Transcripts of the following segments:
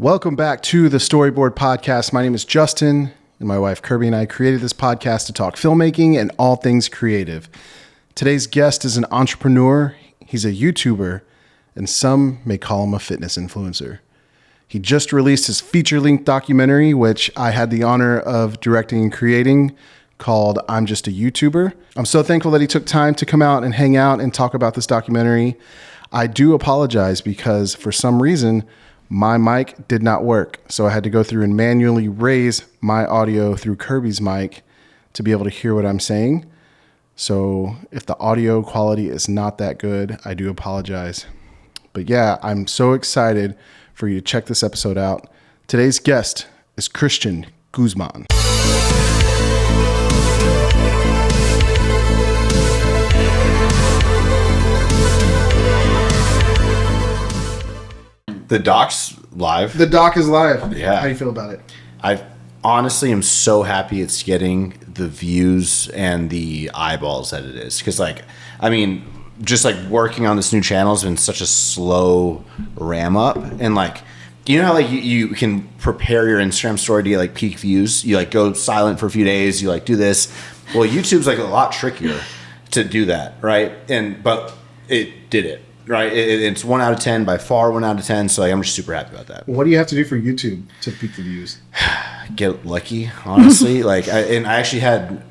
Welcome back to the Storyboard podcast. My name is Justin, and my wife Kirby and I created this podcast to talk filmmaking and all things creative. Today's guest is an entrepreneur, he's a YouTuber, and some may call him a fitness influencer. He just released his feature-length documentary, which I had the honor of directing and creating, called I'm Just a YouTuber. I'm so thankful that he took time to come out and hang out and talk about this documentary. I do apologize because for some reason, my mic did not work. So I had to go through and manually raise my audio through Kirby's mic to be able to hear what I'm saying. So if the audio quality is not that good, I do apologize. But yeah, I'm so excited for you to check this episode out. Today's guest is Christian Guzman. The doc's live. The doc is live. Yeah. How do you feel about it? I honestly am so happy it's getting the views and the eyeballs that it is. Because, just working on this new channel has been such a slow ram up. And, you know how, you can prepare your Instagram story to get, peak views? You, go silent for a few days. You, do this. Well, YouTube's, a lot trickier to do that, right? But it did it. Right, it's 1 out of 10 by far. 1 out of 10. So I'm just super happy about that. What do you have to do for YouTube to peak the views? Get lucky, honestly. I actually had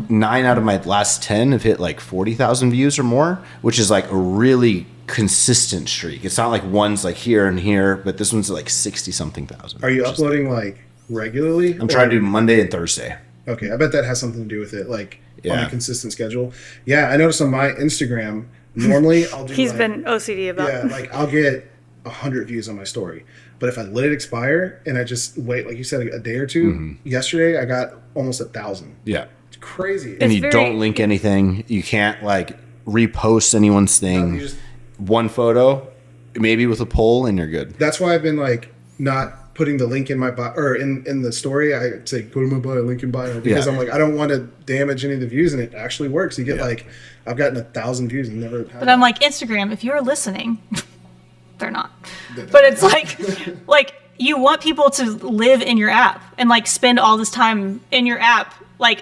9 out of my last 10 have hit 40,000 views or more, which is a really consistent streak. It's not one's here and here, but this one's 60 something thousand. Are you uploading regularly? I'm trying to do Monday and Thursday. Okay, I bet that has something to do with it, on Yeah. a consistent schedule. Yeah, I noticed on my Instagram. Normally, I'll do. He's been OCD about. Yeah, I'll get 100 views on my story, but if I let it expire and I just wait, like you said, a day or two. Yesterday, I got almost 1,000. Yeah, it's crazy. And you don't link anything. You can't repost anyone's thing. No, one photo, maybe with a poll, and you're good. That's why I've been not putting the link in my bio or in the story. I say go to my bio, link in bio, because I'm I don't want to damage any of the views, and it actually works. You get I've gotten 1,000 views and never. But I'm Instagram, if you're listening, they're not. But it's you want people to live in your app and spend all this time in your app,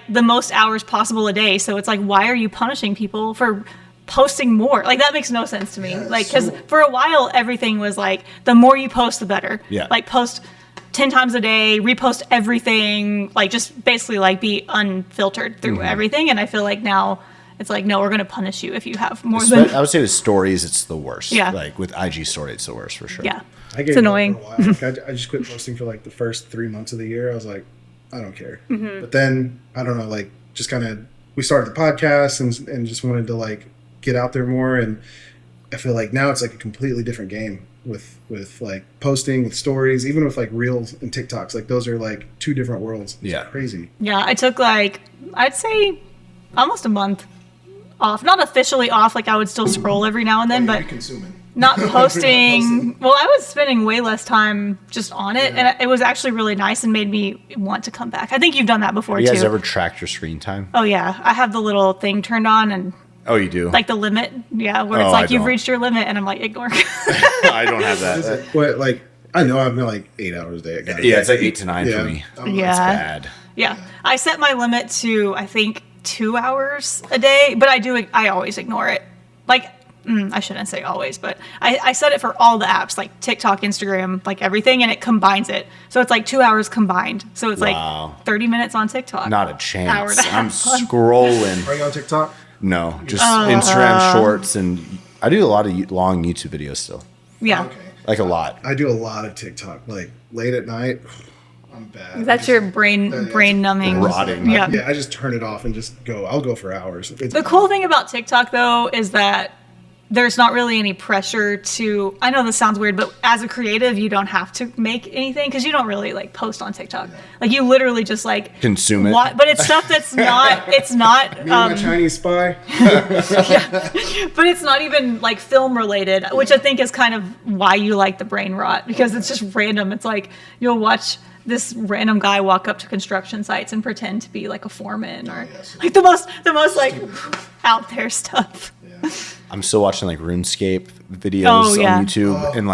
the most hours possible a day. So it's why are you punishing people for posting more? That makes no sense to me. Because for a while everything was the more you post, the better. Yeah. Post 10 times a day, repost everything, just basically be unfiltered through everything. And I feel now. It's no, we're going to punish you if you have more than... I would say with stories, it's the worst. Yeah. With IG story, it's the worst for sure. Yeah. It's annoying. I just quit posting for the first 3 months of the year. I was I don't care. But then, I don't know, just kind of... We started the podcast and just wanted to get out there more. And I feel now it's a completely different game with posting, with stories, even with Reels and TikToks. Those are 2 different worlds. It's crazy. Yeah, I took I'd say almost a month off. Not officially off, I would still scroll every now and then, but not posting. Well, I was spending way less time just on it, and it was actually really nice and made me want to come back. I think you've done that before, too. You guys ever tracked your screen time? Oh, yeah. I have the little thing turned on, and... Oh, you do? The limit? Yeah, where it's you've reached your limit, and I'm ignore. I don't have that. What, I know I've been 8 hours a day. Yeah, it's 8 to 9 for me. Yeah. It's bad. Yeah. I set my limit to, I think, 2 hours a day, but I always ignore it. I shouldn't say always, but I set it for all the apps, TikTok, Instagram, everything, and it combines it. So it's 2 hours combined. So it's 30 minutes on TikTok. Not a chance. Hour and a half I'm scrolling. Are you on TikTok? No, just Instagram shorts, and I do a lot of long YouTube videos still. Yeah. Okay. A lot. I do a lot of TikTok, late at night. I'm bad. That's your brain numbing. Rotting. Yeah. Yeah, I just turn it off and just go. I'll go for hours. The cool thing about TikTok, though, is that there's not really any pressure to... I know this sounds weird, but as a creative, you don't have to make anything because you don't really post on TikTok. You literally just consume it. But it's stuff that's not... It's not... Me and my Chinese spy. But it's not even film related, which I think is kind of why you like the brain rot, because it's just random. It's you'll watch this random guy walk up to construction sites and pretend to be a foreman or the most out there stuff. I'm still watching RuneScape videos on YouTube and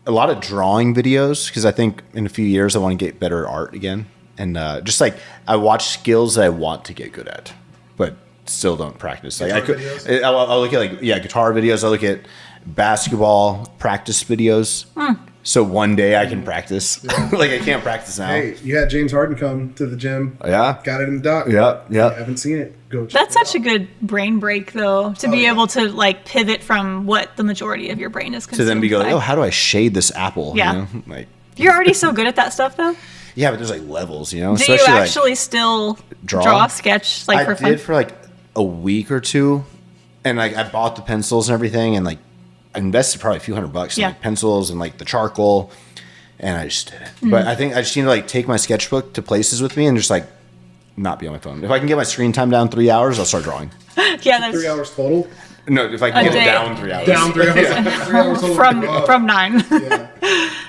a lot of drawing videos because I think in a few years I want to get better at art again. And just like I watch skills that I want to get good at, but still don't practice. Like I'll look at guitar videos. I look at basketball practice videos. So one day I can practice. Like I can't practice now. Hey, you had James Harden come to the gym. Yeah. Got it in the doc. Yeah. I haven't seen it. Go check That's it such a good brain break, though, to be able to like pivot from what the majority of your brain is consumed To then be like, by. oh, how do I shade this apple? Yeah. You know? Like, You're already so good at that stuff, though. yeah, but there's like levels, you know. Do you actually still draw, sketch, like for I fun? did for like a week or two, and like I bought the pencils and everything, and like I invested probably a few $100 in like pencils and like the charcoal, and I just did it. But I think I just need to like take my sketchbook to places with me and just like not be on my phone. If I can get my screen time down 3 hours, I'll start drawing. Yeah, that's 3 hours total. No, if I can get it down 3 hours. Down 3 hours. 3 hours total. from 9. Yeah.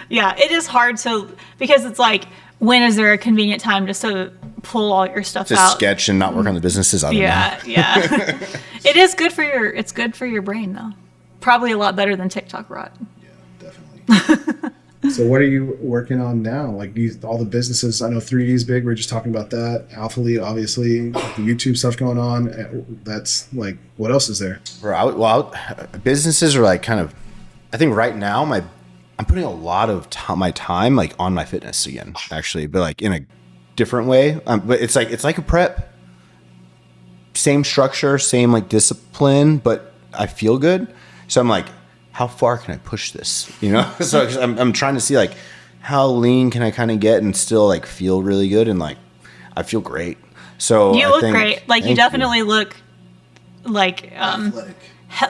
Yeah, it is hard to because it's like when is there a convenient time just to pull all your stuff To out? sketch and not work on the businesses. I don't know. Yeah. It is good for your brain though. Probably a lot better than TikTok rot. Yeah, definitely. So what are you working on now? Like all the businesses, I know 3D is big. We're just talking about that. Alpha Lead, obviously, the YouTube stuff going on. That's like, what else is there? Businesses are like kind of, I think right now I'm putting a lot of my time like on my fitness again, actually, but like in a different way. But it's like a prep, same structure, same like discipline, but I feel good. So I'm like, how far can I push this? You know, so I'm trying to see like how lean can I kind of get and still like feel really good and like I feel great. So You look great. Like you definitely look like Athletic.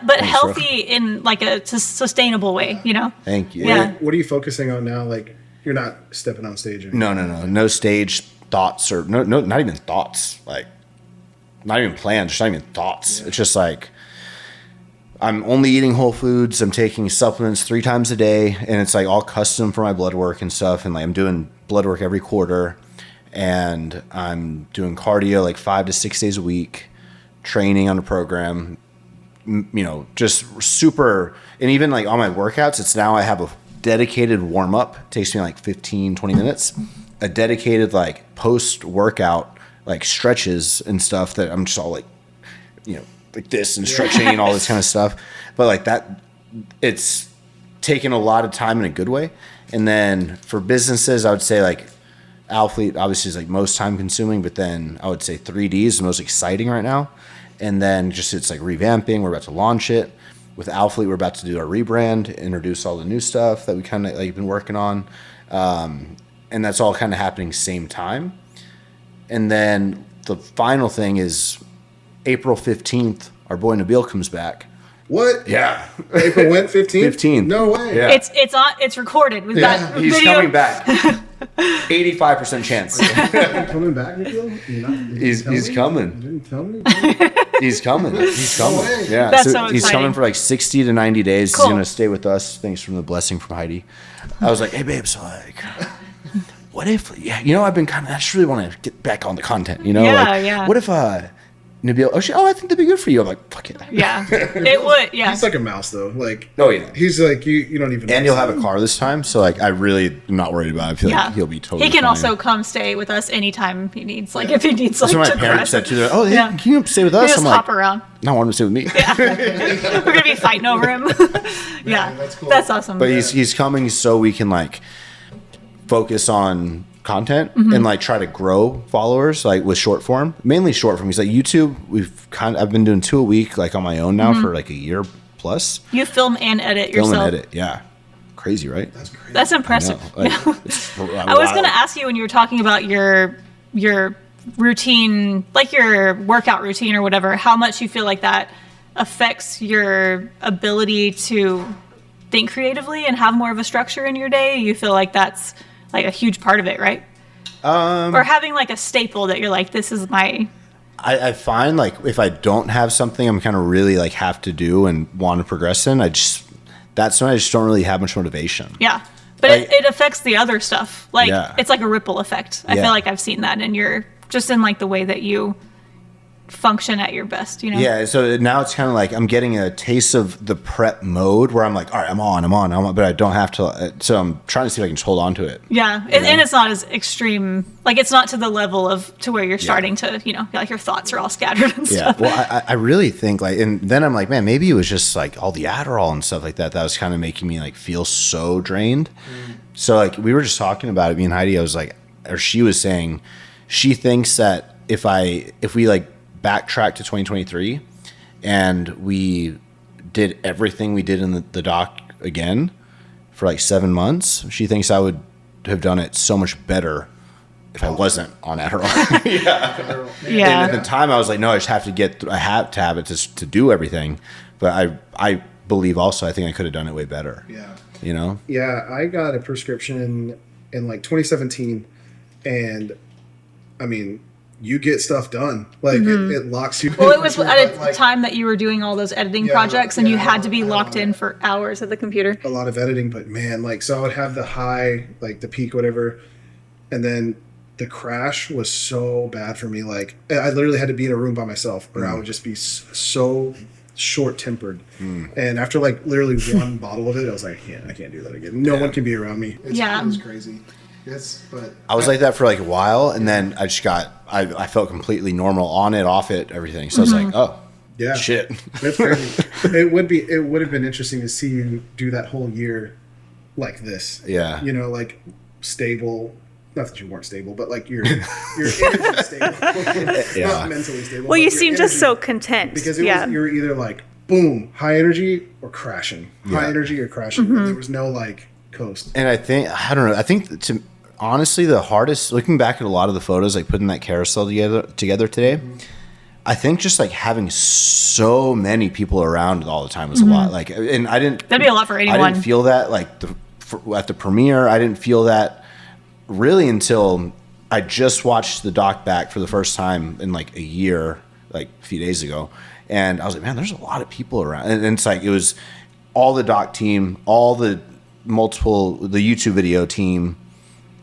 but healthy in like a sustainable way, you know? Thank you. Yeah. What are you focusing on now? Like you're not stepping on stage anymore. No stage thoughts or no, not even thoughts. Like not even plans, just not even thoughts. Yeah. It's just like I'm only eating whole foods. I'm taking supplements 3 times a day, and it's like all custom for my blood work and stuff. And like I'm doing blood work every quarter, and I'm doing cardio like 5 to 6 days a week, training on a program. You know, just super. And even like on my workouts, it's now I have a dedicated warm up. It takes me like 15, 20 minutes. A dedicated like post workout like stretches and stuff that I'm just all like, you know, like this and stretching and all this kind of stuff. But like that, it's taken a lot of time in a good way. And then for businesses, I would say like Alphalete obviously is like most time consuming, but then I would say 3D is the most exciting right now. And then just it's like revamping. We're about to launch it. With Alphalete, we're about to do our rebrand, introduce all the new stuff that we kind of like been working on. And that's all kind of happening same time. And then the final thing is April 15th, our boy Nabil comes back. What? Yeah. April when? 15th? 15th. No way. Yeah. It's recorded. We've got He's video. coming back. 85% chance. Coming back, Nikhil? He's coming. You didn't tell me? He's coming. He's coming. way. Yeah. That's so He's exciting. coming for like 60 to 90 days. Cool. He's going to stay with us. Thanks from the blessing from Heidi. I was like, hey, babe, so like, what if, I just really want to get back on the content, you know? Yeah, like, yeah. What if, Nabil, I think that'd be good for you. I'm like, fuck it. Yeah, it would. Yeah, He's like a mouse, though. Like, Oh, yeah. he's like, you don't even And he'll have a car this time, so like I really am not worried about it. I feel like he'll be totally He can fine. also come stay with us anytime he needs. Like if he needs That's like what to my parents rest. said too. They're like, oh, hey, Yeah. can you stay with We us? just I'm like, hop around. no, I want him to stay with me. We're gonna be fighting over him. Yeah, that's cool. That's awesome. But he's coming so we can like focus on content Mm-hmm. and like try to grow followers like with short form, mainly short form. Because like YouTube, I've been doing 2 a week like on my own now Mm-hmm. for like a year plus. You film and edit Film yourself. and edit, yeah, crazy, right? That's crazy. That's impressive. I know. Like, it's I was going to ask you when you were talking about your routine, like your workout routine or whatever, how much you feel like that affects your ability to think creatively and have more of a structure in your day. You feel like that's like a huge part of it, right? Or having like a staple that you're like, this is my... I find like if I don't have something I'm kind of really like have to do and want to progress in, that's when I just don't really have much motivation. Yeah. But it affects the other stuff. Like, Yeah. it's like a ripple effect. I Yeah. feel like I've seen that in just in like the way that you function at your best, you know? Yeah, so now it's kind of like I'm getting a taste of the prep mode where I'm like, all right, I'm on, but I don't have to. So I'm trying to see if I can just hold on to it. Yeah, and it's not as extreme. Like, it's not to the level of to where you're starting to, you know, like your thoughts are all scattered and stuff. Yeah, well, I really think like, and then I'm like, man, maybe it was just like all the Adderall and stuff like that was kind of making me like feel so drained. So like we were just talking about it, me and Heidi. I was like, or she was saying, she thinks that if we like backtrack to 2023 and we did everything we did in the doc again for like 7 months, she thinks I would have done it so much better if I wasn't on Adderall. Yeah. And at the time I was like, no, I just have to I have to have it to do everything. But I believe also I think I could have done it way better. Yeah. You know? Yeah, I got a prescription in like 2017, and I mean, you get stuff done. Like it locks you. Well, it was at a time that you were doing all those editing projects, and you had to be locked in for hours at the computer. A lot of editing, but man, like, so I would have the high, like the peak, whatever, and then the crash was so bad for me. Like, I literally had to be in a room by myself, or I would just be so short-tempered. And after like literally one bottle of it, I was like, I can't do that again. No one can be around me. It was crazy. Yes, but I was like that for like a while, and then I just I felt completely normal on it, off it, everything. So I was like, oh, yeah, shit. That's crazy. It would have been interesting to see you do that whole year like this. Yeah. You know, like stable. Not that you weren't stable, but like your energy stable. Not mentally stable. Well, you seem just so content. Because you were either like boom, high energy, or crashing. High energy or crashing. There was no like coast. And I think honestly, the hardest, looking back at a lot of the photos, like putting that carousel together today, I think just like having so many people around all the time was a lot. Like, and that'd be a lot for anyone. I didn't feel that like at the premiere. I didn't feel that really until I just watched the doc back for the first time in like a year, like a few days ago. And I was like, man, there's a lot of people around. And it's like, it was all the doc team, all the the YouTube video team,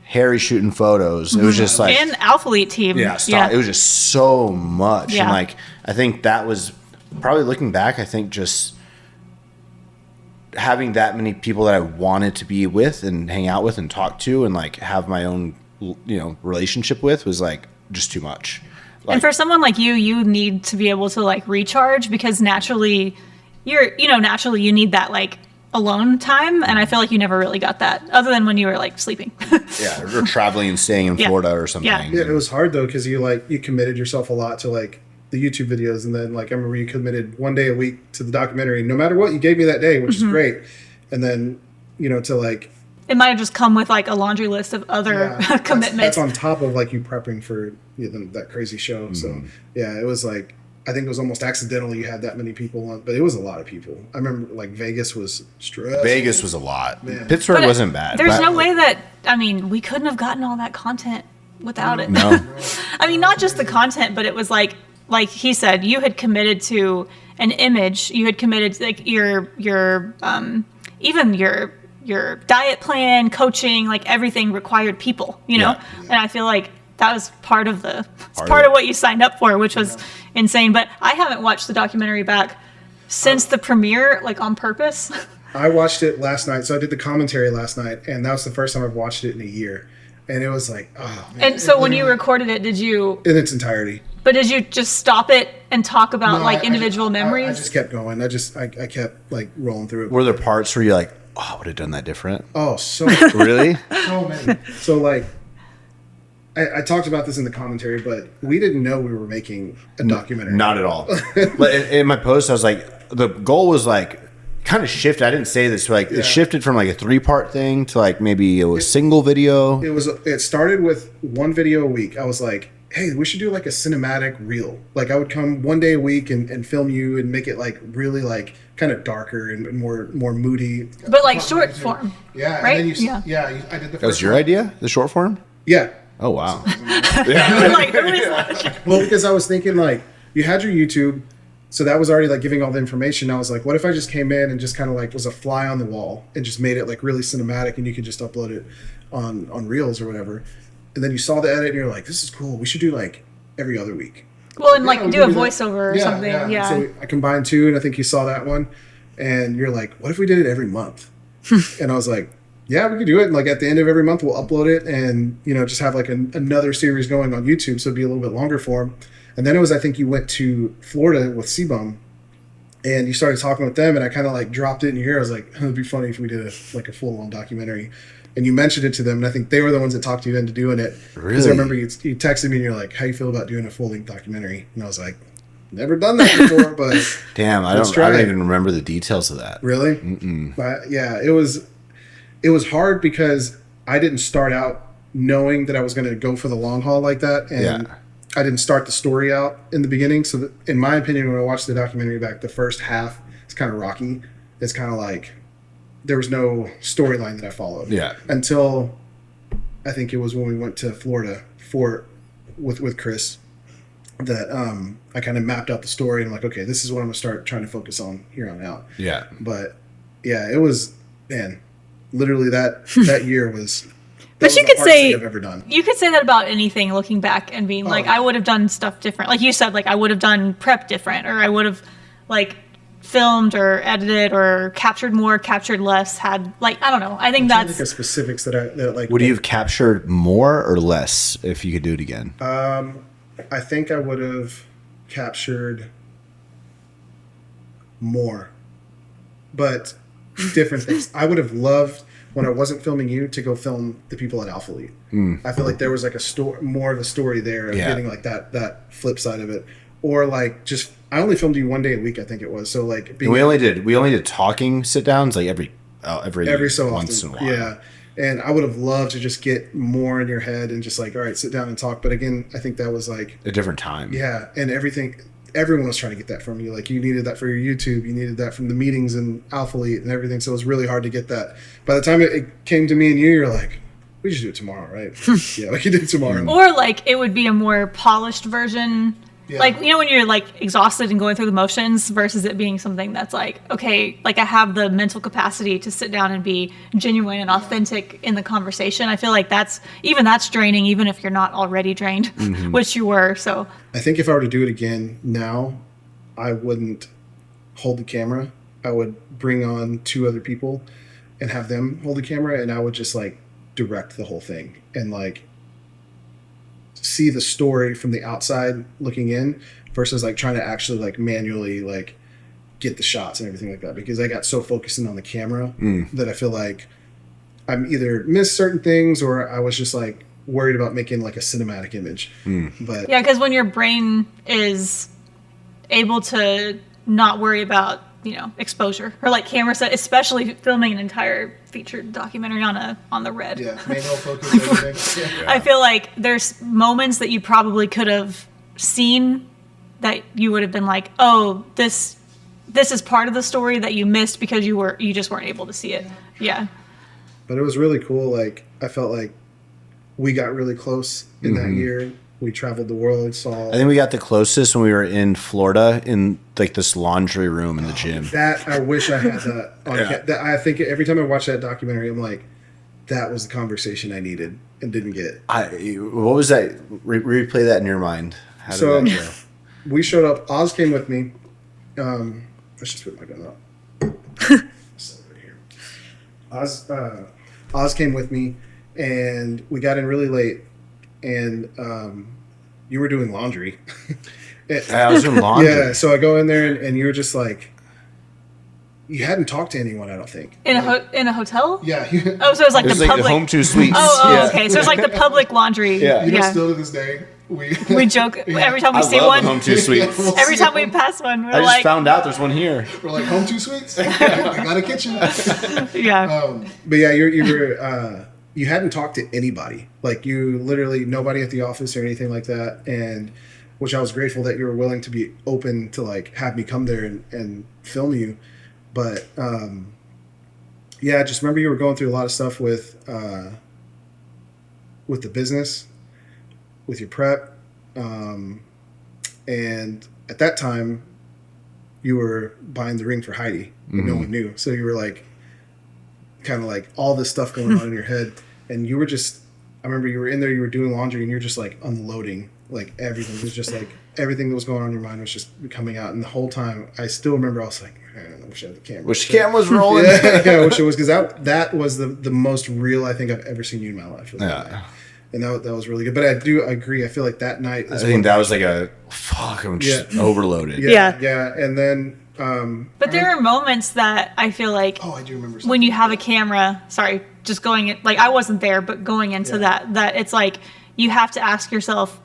Harry shooting photos. It was just like, and Alpha Elite team. Yeah, it was just so much. Yeah. And like, I think that was probably looking back, I think just having that many people that I wanted to be with and hang out with and talk to and like have my own, relationship with was like just too much. Like, and for someone like you need to be able to like recharge, because naturally you need that like alone time, and I feel like you never really got that other than when you were like sleeping. Yeah, or traveling and staying in Florida or something. Yeah, it was hard though, because you committed yourself a lot to like the YouTube videos, and then like I remember you committed 1 day a week to the documentary. No matter what you gave me that day, which is great, and then to like it might have just come with like a laundry list of other commitments. That's on top of like you prepping for that crazy show. So yeah, it was like, I think it was almost accidental you had that many people on, but it was a lot of people. I remember like Vegas was stressful. Vegas was a lot. Man. Pittsburgh wasn't bad. There's no way that, we couldn't have gotten all that content without it. No. I mean, not just the content, but it was like he said, you had committed to an image. You had committed to like your even your diet plan, coaching, like everything required people, Yeah. And I feel like that was part of what you signed up for, which was insane. But I haven't watched the documentary back since the premiere, like on purpose. I watched it last night. So I did the commentary last night, and that was the first time I've watched it in a year. And it was like, oh man. And so when you recorded it, did you... In its entirety. But did you just stop it and talk about individual memories? I just kept going. I kept like rolling through it. Were there parts where you're like, oh, I would have done that different? Oh, so Really? so many. So like, I talked about this in the commentary, but we didn't know we were making a documentary. Not at all. But in my post, I was like, the goal was like kind of shifted. I didn't say this, but like it shifted from like a 3-part thing to like maybe a single video. It started with 1 video a week. I was like, hey, we should do like a cinematic reel. Like I would come 1 day a week and film you and make it like really like kind of darker and more moody. But like short form. Yeah. Right? And then I did the first That was your idea? The short form? Yeah. Oh, wow. Like, who is that? Well, because I was thinking like you had your YouTube, so that was already like giving all the information. I was like, what if I just came in and just kind of like was a fly on the wall and just made it like really cinematic, and you could just upload it on Reels or whatever. And then you saw the edit and you're like, this is cool. We should do like every other week. Well, and Yeah, like we'll do a that. voiceover or something. Yeah. So I combined two, and I think you saw that one. And you're like, what if we did it every month? And I was like, yeah, we could do it. And like at the end of every month, we'll upload it and, just have like another series going on YouTube. So it'd be a little bit longer form. And then it was, I think you went to Florida with C-Bum and you started talking with them. And I kind of like dropped it in your ear. I was like, it'd be funny if we did a full-on documentary. And you mentioned it to them. And I think they were the ones that talked you into doing it. Really? Because I remember you texted me and you're like, how you feel about doing a full-length documentary? And I was like, never done that before, but damn, I don't even remember the details of that. Really? Mm-mm. But yeah, it was hard because I didn't start out knowing that I was going to go for the long haul like that, and I didn't start the story out in the beginning. So, in my opinion, when I watched the documentary back, the first half is kind of rocky. It's kind of like there was no storyline that I followed. Yeah. Until I think it was when we went to Florida with Chris. That I kind of mapped out the story and I'm like, okay, this is what I'm gonna start trying to focus on here on out. Yeah. But yeah, it was, man, literally that year was. But you could say I've ever done. You could say that about anything looking back and being like, I would have done stuff different. Like you said, like I would have done prep different, or I would have like filmed or edited or captured more, captured less, had like, I don't know. I think that's the specifics that like. Would you have captured more or less if you could do it again? I think I would have captured more, but different things. I would have loved when I wasn't filming you to go film the people at Alpha Elite. I feel like there was like more of a story there of getting like that flip side of it, or like just I only filmed you one day a week. I think it was so like we only did talking sit downs like every so once often. in a while. Yeah. And I would have loved to just get more in your head and just like, all right, sit down and talk. But again, I think that was like a different time. Yeah. And everyone was trying to get that from you. Like you needed that for your YouTube. You needed that from the meetings and Alpha Elite and everything. So it was really hard to get that. By the time it came to me and you're like, we should do it tomorrow, right? Yeah, we can do it tomorrow. Or like it would be a more polished version. Yeah. Like, when you're like exhausted and going through the motions versus it being something that's like, okay, like I have the mental capacity to sit down and be genuine and authentic in the conversation. I feel like that's draining, even if you're not already drained, which you were. So I think if I were to do it again now, I wouldn't hold the camera. I would bring on 2 other people and have them hold the camera, and I would just like direct the whole thing and like see the story from the outside looking in versus like trying to actually like manually like get the shots and everything like that, because I got so focused in on the camera that I feel like I'm either missed certain things or I was just like worried about making like a cinematic image. But yeah, because when your brain is able to not worry about exposure or like camera set, especially filming an entire featured documentary on the red. Yeah, manual focus, everything. Yeah. I feel like there's moments that you probably could have seen that you would have been like, oh, this is part of the story that you missed because you just weren't able to see it. Yeah. But it was really cool. Like I felt like we got really close in that year. We traveled the world, saw. I think we got the closest when we were in Florida in like this laundry room in the gym. That I wish I had that. That I think every time I watch that documentary, I'm like, that was the conversation I needed and didn't get. What was that? Replay that in your mind. How did that go? We showed up. Oz came with me. Let's just put my gun up. Oz came with me, and we got in really late. And you were doing laundry. I was doing laundry. Yeah, so I go in there and you were just like, you hadn't talked to anyone, I don't think. In a hotel? Yeah. Oh, so it was like the public. The home two suites. Okay. So it's like the public laundry. Yeah. Still to this day, we joke every time we see one. Home two suites. Every time we pass one, we're I just found out there's one here. We're like, home two suites? We got a kitchen. Yeah. But yeah, you were. You hadn't talked to anybody. Like you literally nobody at the office or anything like that. And which I was grateful that you were willing to be open to like have me come there and film you. But yeah, I just remember you were going through a lot of stuff with the business, with your prep. And at that time you were buying the ring for Heidi, but no one knew. So you were like kind of like all this stuff going on in your head. And you were just, I remember you were in there, you were doing laundry and you're just like unloading Like everything was just like everything that was going on in your mind was just coming out. And the whole time, I still remember I was like, man, I wish I had the camera. Wish the camera was rolling. Yeah, I wish it was, because that was the most real I think I've ever seen you in my life. Yeah. And that was really good. But I agree. I feel like that night. I think that was like I'm just overloaded. Yeah. And then. But there are moments that I feel like. Oh, I do remember. When you have a camera, sorry, just going in, like I wasn't there, but going into that it's like you have to ask yourself,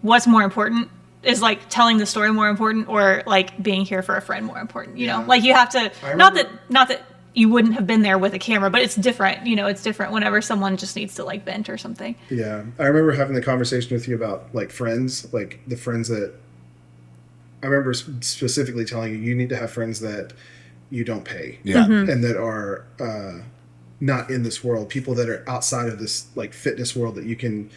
what's more important? Is like telling the story more important, or like being here for a friend more important? You know, like you have to. Not that you wouldn't have been there with a camera, but it's different. You know, it's different whenever someone just needs to like vent or something. Yeah, I remember having the conversation with you about like friends, like the friends that. I remember specifically telling you need to have friends that you don't pay, and that are not in this world. People that are outside of this like fitness world that you can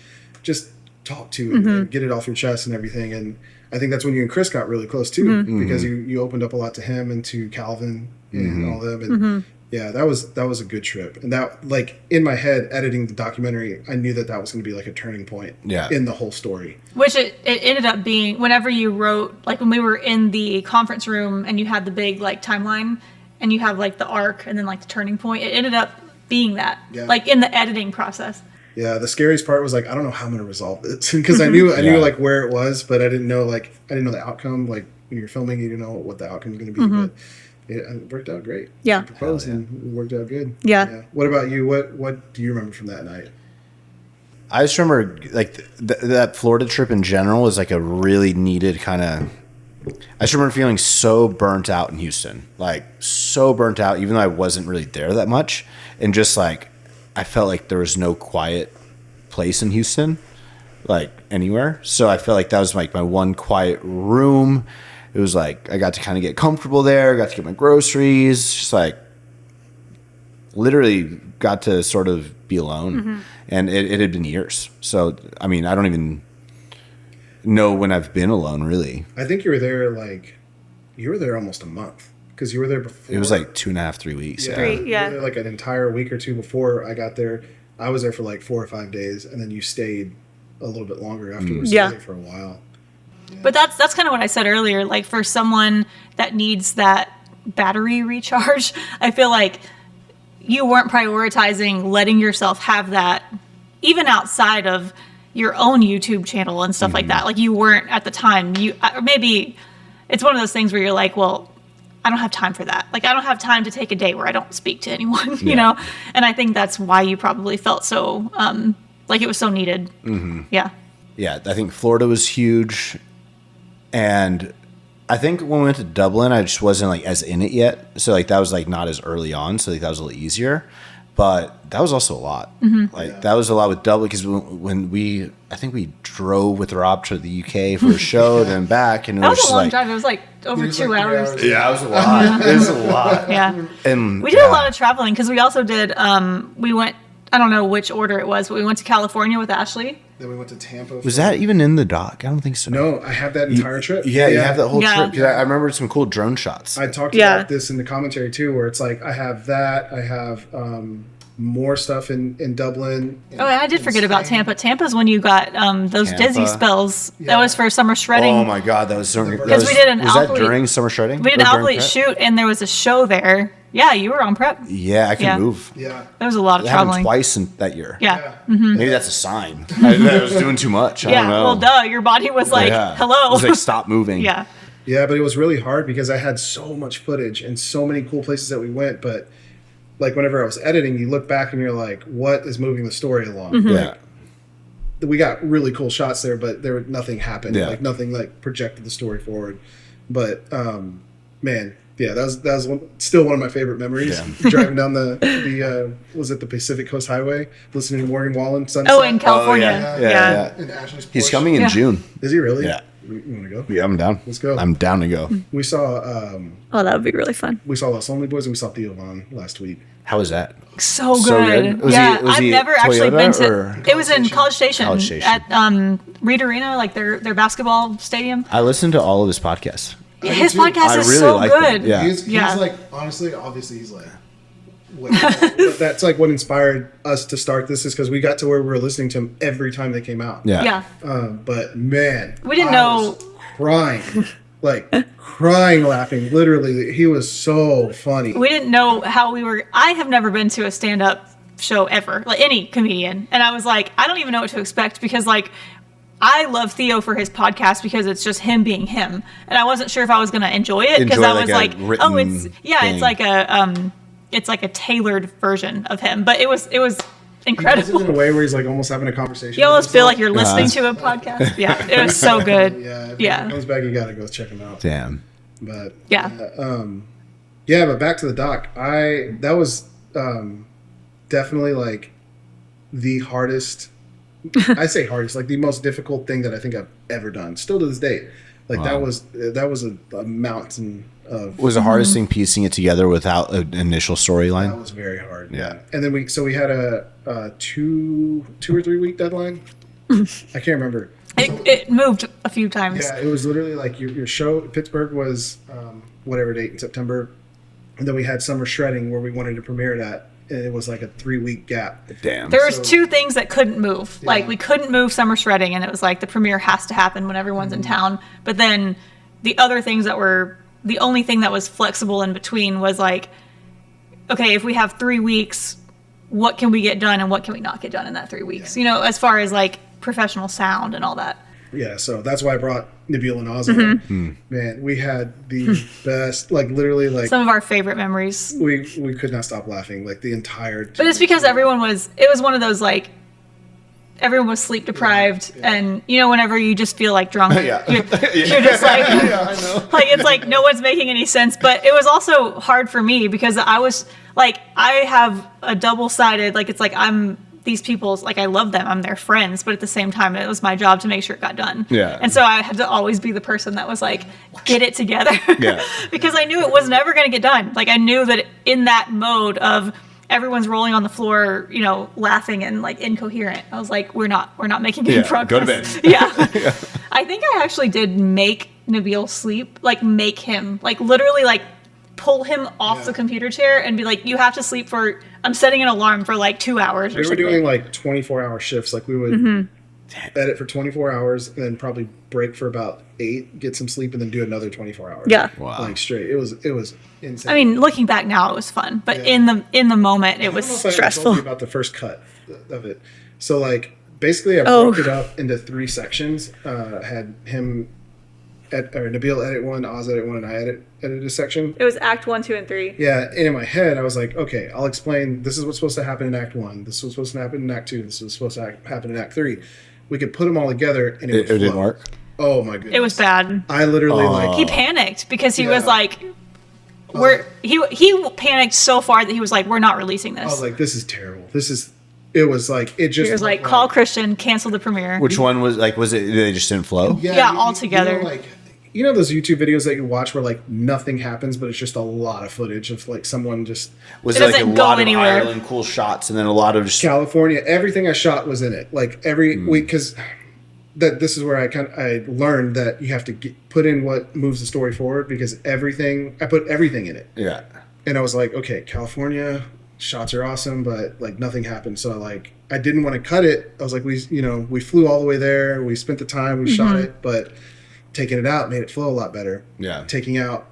just talk to and get it off your chest and everything. And I think that's when you and Chris got really close too, because you opened up a lot to him and to Calvin and all them. And yeah, that was a good trip. And that, like, in my head, editing the documentary, I knew that was going to be like a turning point in the whole story. Which it ended up being whenever you wrote, like when we were in the conference room and you had the big like timeline and you have like the arc and then like the turning point, it ended up being that, like in the editing process. Yeah, the scariest part was like, I don't know how I'm going to resolve it, because I knew like where it was, but I didn't know the outcome. Like when you're filming, you didn't know what the outcome was going to be, but it worked out great. Yeah. You proposed and it worked out good. Yeah. What about you? What do you remember from that night? I just remember like that Florida trip in general was like a really needed kind of. I just remember feeling so burnt out in Houston, like so burnt out, even though I wasn't really there that much, and just like I felt like there was no quiet place in Houston, like anywhere. So I felt like that was like my one quiet room. It was like I got to kind of get comfortable there, got to get my groceries, just like literally got to sort of be alone. And it had been years. So, I mean, I don't even know when I've been alone, really. I think you were there almost a month, because you were there before. It was like 2.5, 3 weeks. Yeah. Great, You were there like an entire week or two before I got there. I was there for like 4 or 5 days, and then you stayed a little bit longer afterwards. Yeah. Stayed for a while. But that's kind of what I said earlier. Like for someone that needs that battery recharge, I feel like you weren't prioritizing letting yourself have that, even outside of your own YouTube channel and stuff like that. Like you weren't at the time. Or maybe it's one of those things where you're like, well, I don't have time for that. Like I don't have time to take a day where I don't speak to anyone, you know? And I think that's why you probably felt so, like it was so needed. Yeah. Yeah, I think Florida was huge. And I think when we went to Dublin, I just wasn't like as in it yet. So like that was like not as early on. So like that was a little easier. But that was also a lot. Like that was a lot with Dublin, because I think we drove with Rob to the UK for a show, then back, and it That was was just a long like drive. It was like over 2 hours. Yeah, it was a lot. It was a lot. Yeah. And We did a lot of traveling, because we also did, we went, I don't know which order it was, but we went to California with Ashley. Then we went to Tampa. Was that even in the doc? I don't think so. No, I have that entire trip. Yeah, you have that whole Yeah. trip. 'Cause I remember some cool drone shots. I talked about this in the commentary too, where it's like I have that. I have more stuff in Dublin. Oh, I did forget about Tampa. Tampa's when you got those dizzy spells. That was for summer shredding. Oh my god, that was so. Because we did an was that Alphalete- during summer shredding? We did an Or during Alphalete prep? shoot, and there was a show there. Yeah, you were on prep. Yeah, I can Yeah. move. Yeah. There was a lot of It happened traveling. twice in that year. Yeah. Maybe that's a sign. I was doing too much. I Yeah. don't know. Well, duh. Your body was like, hello. It was like, stop moving. Yeah. Yeah, but it was really hard because I had so much footage and so many cool places that we went. But like whenever I was editing, you look back and you're like, what is moving the story along? Yeah. We got really cool shots there, but nothing happened. Yeah. Like nothing like projected the story forward. But man, yeah, that was still one of my favorite memories. Yeah. Driving down the was it the Pacific Coast Highway, listening to Morgan Wallen Sunset. Oh, in California. Yeah. In Ashley's He's Porsche. coming in June. Is he really? Yeah. You want to go? Yeah, I'm down. Let's go. I'm down to go. We saw Oh, that would be really fun. Los Only Boys, and we saw Theo Von last week. How was that? So good. So good? Was yeah, was I've he never actually Toyota been to. or- It was in College Station, College Station. at Reed Arena, like their basketball stadium. I listened to all of his podcasts. His too. podcast I is really so like good. them. Yeah. He's Yeah. like, honestly, obviously, he's like That's like what inspired us to start this, is because we got to where we were listening to him every time they came out. Yeah. But man, We didn't I know. was crying, like crying, laughing. Literally, he was so funny. We didn't know how we were. I have never been to a stand-up show ever, like any comedian. And I was like, I don't even know what to expect, because like, I love Theo for his podcast because it's just him being him. And I wasn't sure if I was going to enjoy it, because I was like, oh, it's like a tailored version of him. But it was incredible. He does it in a way where he's like almost having a conversation. You almost feel like you're listening to a podcast. Yeah, it was so good. If he comes back, you got to go check him out. Damn. But but back to the doc. That was definitely like the hardest. I say hardest, like the most difficult thing that I think I've ever done. Still to this day, like that was a mountain of. Was the hardest thing piecing it together without an initial storyline? That was very hard. Yeah. And then we had a 2 or 3 week deadline. I can't remember. It moved a few times. Yeah, it was literally like your show. Pittsburgh was whatever date in September, and then we had summer shredding where we wanted to premiere it at. And it was like a 3 week gap. Damn. There was 2 things that couldn't move. Yeah. Like we couldn't move summer shredding, and it was like the premiere has to happen when everyone's in town. But then the other things that were the only thing that was flexible in between was like, okay, if we have 3 weeks, what can we get done and what can we not get done in that 3 weeks? You know, as far as like professional sound and all that. Yeah, so that's why I brought Nabil and Oz on. Man, we had the best, like literally like some of our favorite memories. We could not stop laughing like the entire But it's because it was one of those like everyone was sleep deprived, and you know, whenever you just feel like drunk, you're just like I know. Like it's like no one's making any sense. But it was also hard for me because I was like, I have a double-sided, like it's like I'm these people's, like I love them, I'm their friends, but at the same time it was my job to make sure it got done. Yeah. And so I had to always be the person that was like, get it together. Yeah. Because I knew it was never going to get done. Like I knew that in that mode of everyone's rolling on the floor, you know, laughing and like incoherent, I was like, we're not making any progress. Go to bed. Yeah. I think I actually did make Nabil sleep, like make him, like literally like pull him off the computer chair and be like, you have to sleep for, I'm setting an alarm for like 2 hours or we something. were doing like 24-hour shifts. Like we would edit for 24 hours and then probably break for about 8, get some sleep, and then do another 24 hours. Yeah. Wow. Like straight. It was insane. I mean, looking back now, it was fun, but in the moment, it was I don't know if I ever stressful. told you about the first cut of it. So like basically I broke it up into 3 sections. Had him or Nabil edit 1, Oz edit 1, and I edited a section. It was act 1, 2, and 3. Yeah, and in my head I was like, okay, I'll explain. This is what's supposed to happen in act 1. This was supposed to happen in act 2. This was supposed to happen in act 3. We could put them all together, and it didn't work. Oh my goodness, It was bad. I literally like He panicked because he was like, he panicked so far that he was like, we're not releasing this. I was like, this is terrible. It was like it just. He was like, call Christian, cancel the premiere. Which one was like? Was it they just didn't flow? Yeah, all together. You know those YouTube videos that you watch where like nothing happens, but it's just a lot of footage of like someone just. Was it it like a doesn't go lot anywhere. of Ireland cool shots and then a lot of just California? Everything I shot was in it. Like every week, because this is where I learned that you have to put in what moves the story forward, because I put everything in it. Yeah. And I was like, okay, California shots are awesome, but like nothing happened. So like I didn't want to cut it. I was like, we flew all the way there. We spent the time. We shot it, but taking it out made it flow a lot better. Yeah. Taking out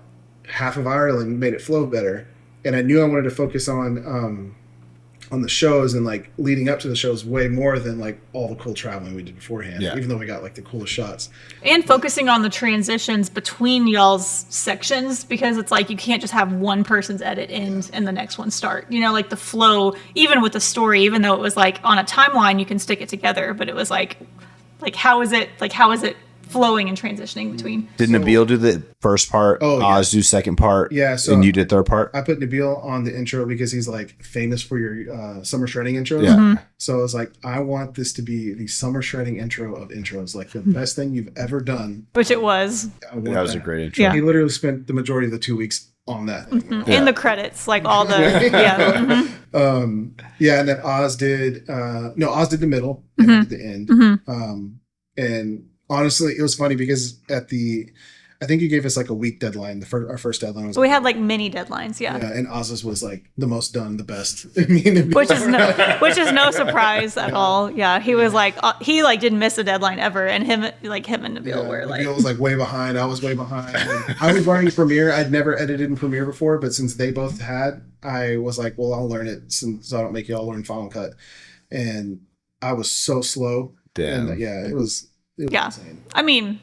half of Ireland made it flow better. And I knew I wanted to focus on the shows and like leading up to the shows way more than like all the cool traveling we did beforehand. Yeah. Even though we got like the coolest shots. And focusing on the transitions between y'all's sections, because it's like you can't just have one person's edit end and the next one start. You know, like the flow, even with the story, even though it was like on a timeline, you can stick it together, but it was like how is it flowing and transitioning between? Did Nabil do the first part? Oz do second part? Yeah, so and you did third part? I put Nabil on the intro because he's like famous for your summer shredding intros. Yeah. So I was like, I want this to be the summer shredding intro of intros, like the best thing you've ever done. Which it was. That was a great intro. Yeah. He literally spent the majority of the 2 weeks on that. In the credits, like all the And then Oz did the middle and I did the end. And honestly, it was funny because at the I think you gave us like a week deadline. Our first deadline was. We had like mini deadlines, yeah. And Oz's was like the most done, the best. I mean, which is no surprise at all. Yeah, he was like he like didn't miss a deadline ever, and him and Nabil were like. Nabil was like way behind. I was way behind. I was learning Premiere. I'd never edited in Premiere before, but since they both had, I was like, well, I'll learn it so I don't make y'all learn Final Cut. And I was so slow. Damn. And, it was insane. I mean.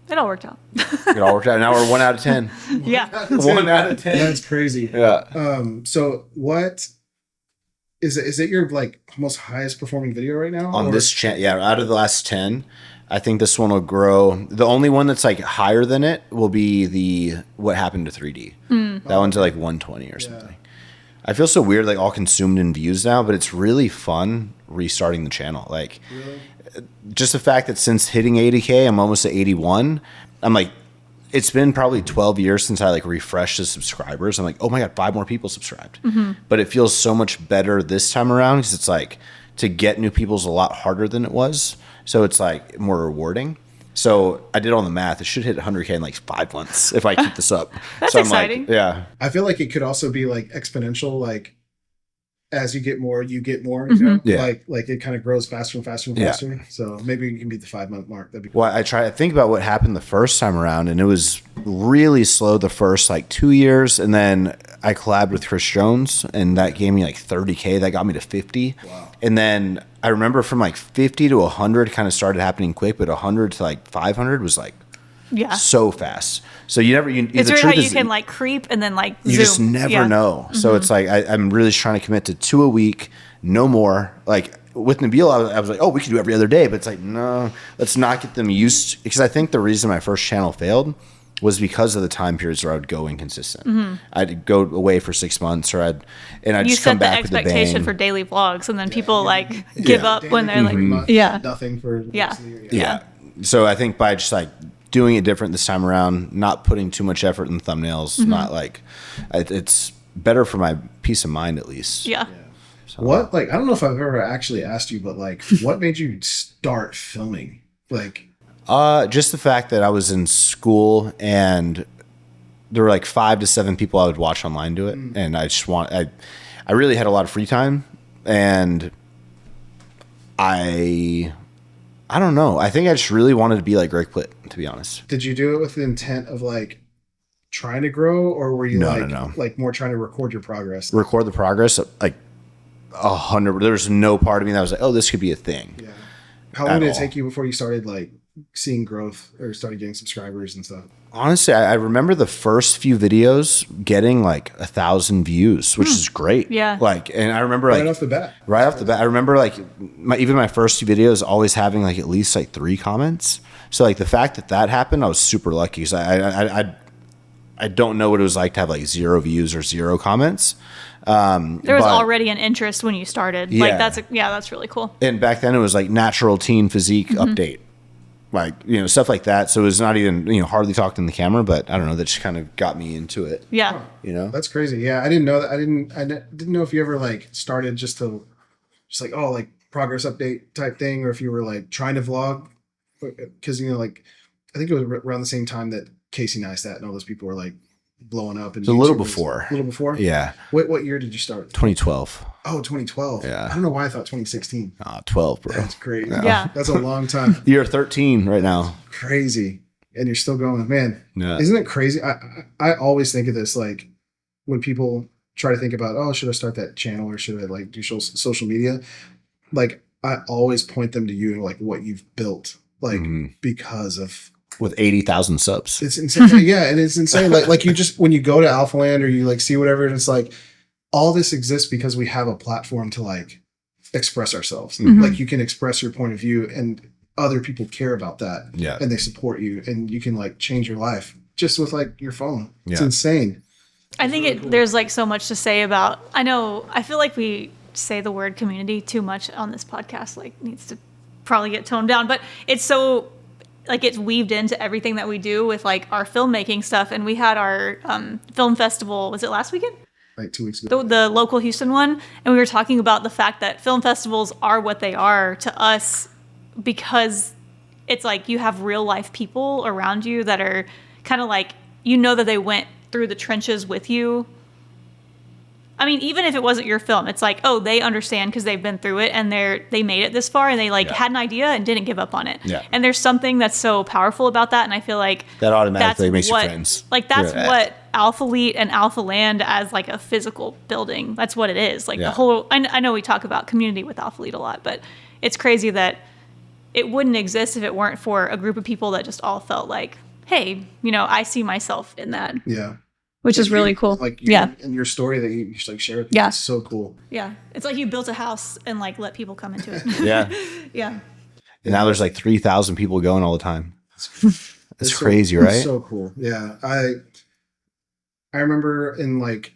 It all worked out. It all worked out. Now we're 1 out of 10. Yeah. 1 out of 10. That's crazy. Yeah. So what is it? Is it your like most highest performing video right now? On this channel? Yeah. Out of the last 10, I think this one will grow. The only one that's like higher than it will be the What Happened to 3D. That one's at like 120 or something. I feel so weird, like all consumed in views now, but it's really fun restarting the channel. Like, just the fact that since hitting 80K, I'm almost at 81. I'm like, it's been probably 12 years since I like refreshed the subscribers. I'm like, oh my God, 5 more people subscribed. But it feels so much better this time around because it's like to get new people is a lot harder than it was. So it's like more rewarding. So I did all the math. It should hit 100K in like 5 months if I keep this up. That's so I'm exciting. Like, yeah. I feel like it could also be like exponential, like as you get more, you know? Yeah. Like it kind of grows faster and faster and faster. So maybe you can beat the 5 month mark. That'd be cool. Well, I try to think about what happened the first time around, and it was really slow the first like 2 years, and then I collabed with Chris Jones, and that gave me like 30K. That got me to 50. Wow. And then I remember from like 50 to 100 kind of started happening quick, but 100 to like 500 was like so fast. So it's weird how you can like creep and then like you zoom. just never know. So it's like I'm really trying to commit to 2 a week, no more. Like with Nabil, I was like, oh, we could do every other day, but it's like, no, let's not get them used. Because I think the reason my first channel failed was because of the time periods where I would go inconsistent. I'd go away for 6 months, I'd just come back with a bang. You set the expectation for daily vlogs, and then people like give up when they're like, nothing for the rest of the year. Yeah. So I think by just like doing it different this time around, not putting too much effort in the thumbnails, not like it's better for my peace of mind at least. Yeah. So, What I don't know if I've ever actually asked you, but like, what made you start filming? Like, just the fact that I was in school and there were like 5 to 7 people I would watch online do it, and I really had a lot of free time, and I don't know. I think I just really wanted to be like Greg Plitt, to be honest. did you do it with the intent of like trying to grow, or were you like more trying to record your progress? Record the progress, like 100. There's no part of me that was like, oh, this could be a thing. Yeah. How long did it take you before you started like seeing growth or started getting subscribers and stuff? Honestly, I remember the first few videos getting like 1,000 views, which is great. Yeah. Like, and I remember like Right off the bat. I remember like even my first few videos always having like at least like 3 comments. So like the fact that happened, I was super lucky because I don't know what it was like to have like 0 views or 0 comments. There was already an interest when you started. Yeah. Like that's really cool. And back then it was like natural teen physique update. Like, stuff like that. So it was not even, hardly talked in the camera, but I don't know, that just kind of got me into it. Yeah. That's crazy. Yeah. I didn't know that. I didn't know if you ever like started just like, oh, like progress update type thing, or if you were like trying to vlog, because, like, I think it was around the same time that Casey Neistat and all those people were like blowing up. And a little before. A little before? Yeah. What year did you start? 2012. Oh, 2012. Yeah. I don't know why I thought 2016. 12, bro. That's great. Yeah. That's a long time. You're 13 right now. Crazy. And you're still going, man. Yeah. Isn't it crazy? I always think of this, like when people try to think about, oh, should I start that channel or should I like do social media? Like I always point them to you, like what you've built, like because of with 80,000 subs. It's insane. Yeah. And it's insane. Like you just, when you go to Alpha Land or you like see whatever, and it's like, all this exists because we have a platform to like express ourselves. Like you can express your point of view and other people care about that. Yeah. And they support you and you can like change your life just with like your phone. It's Yeah. insane. I think there's like so much to say about, I feel like we say the word community too much on this podcast, like needs to probably get toned down, but it's so like it's weaved into everything that we do with like our filmmaking stuff. And we had our film festival, was it last weekend? Like 2 weeks ago. The local Houston one. And we were talking about the fact that film festivals are what they are to us because it's like you have real life people around you that are kind of like, you know that they went through the trenches with you. I mean, even if it wasn't your film, it's like, oh, they understand because they've been through it and they made it this far and they had an idea and didn't give up on it. Yeah. And there's something that's so powerful about that. And I feel like that automatically makes you friends. Like that's what Alpha Elite and Alpha Land as like a physical building. That's what it is. Like the whole, I know we talk about community with Alpha Elite a lot, but it's crazy that it wouldn't exist if it weren't for a group of people that just all felt like, hey, you know, I see myself in that. Yeah. Which is really cool. Like and your story that you like share with people is so cool. Yeah. It's like you built a house and like let people come into it. Yeah. Yeah. And now there's like 3,000 people going all the time. It's crazy, right? So cool. Yeah. I remember in like,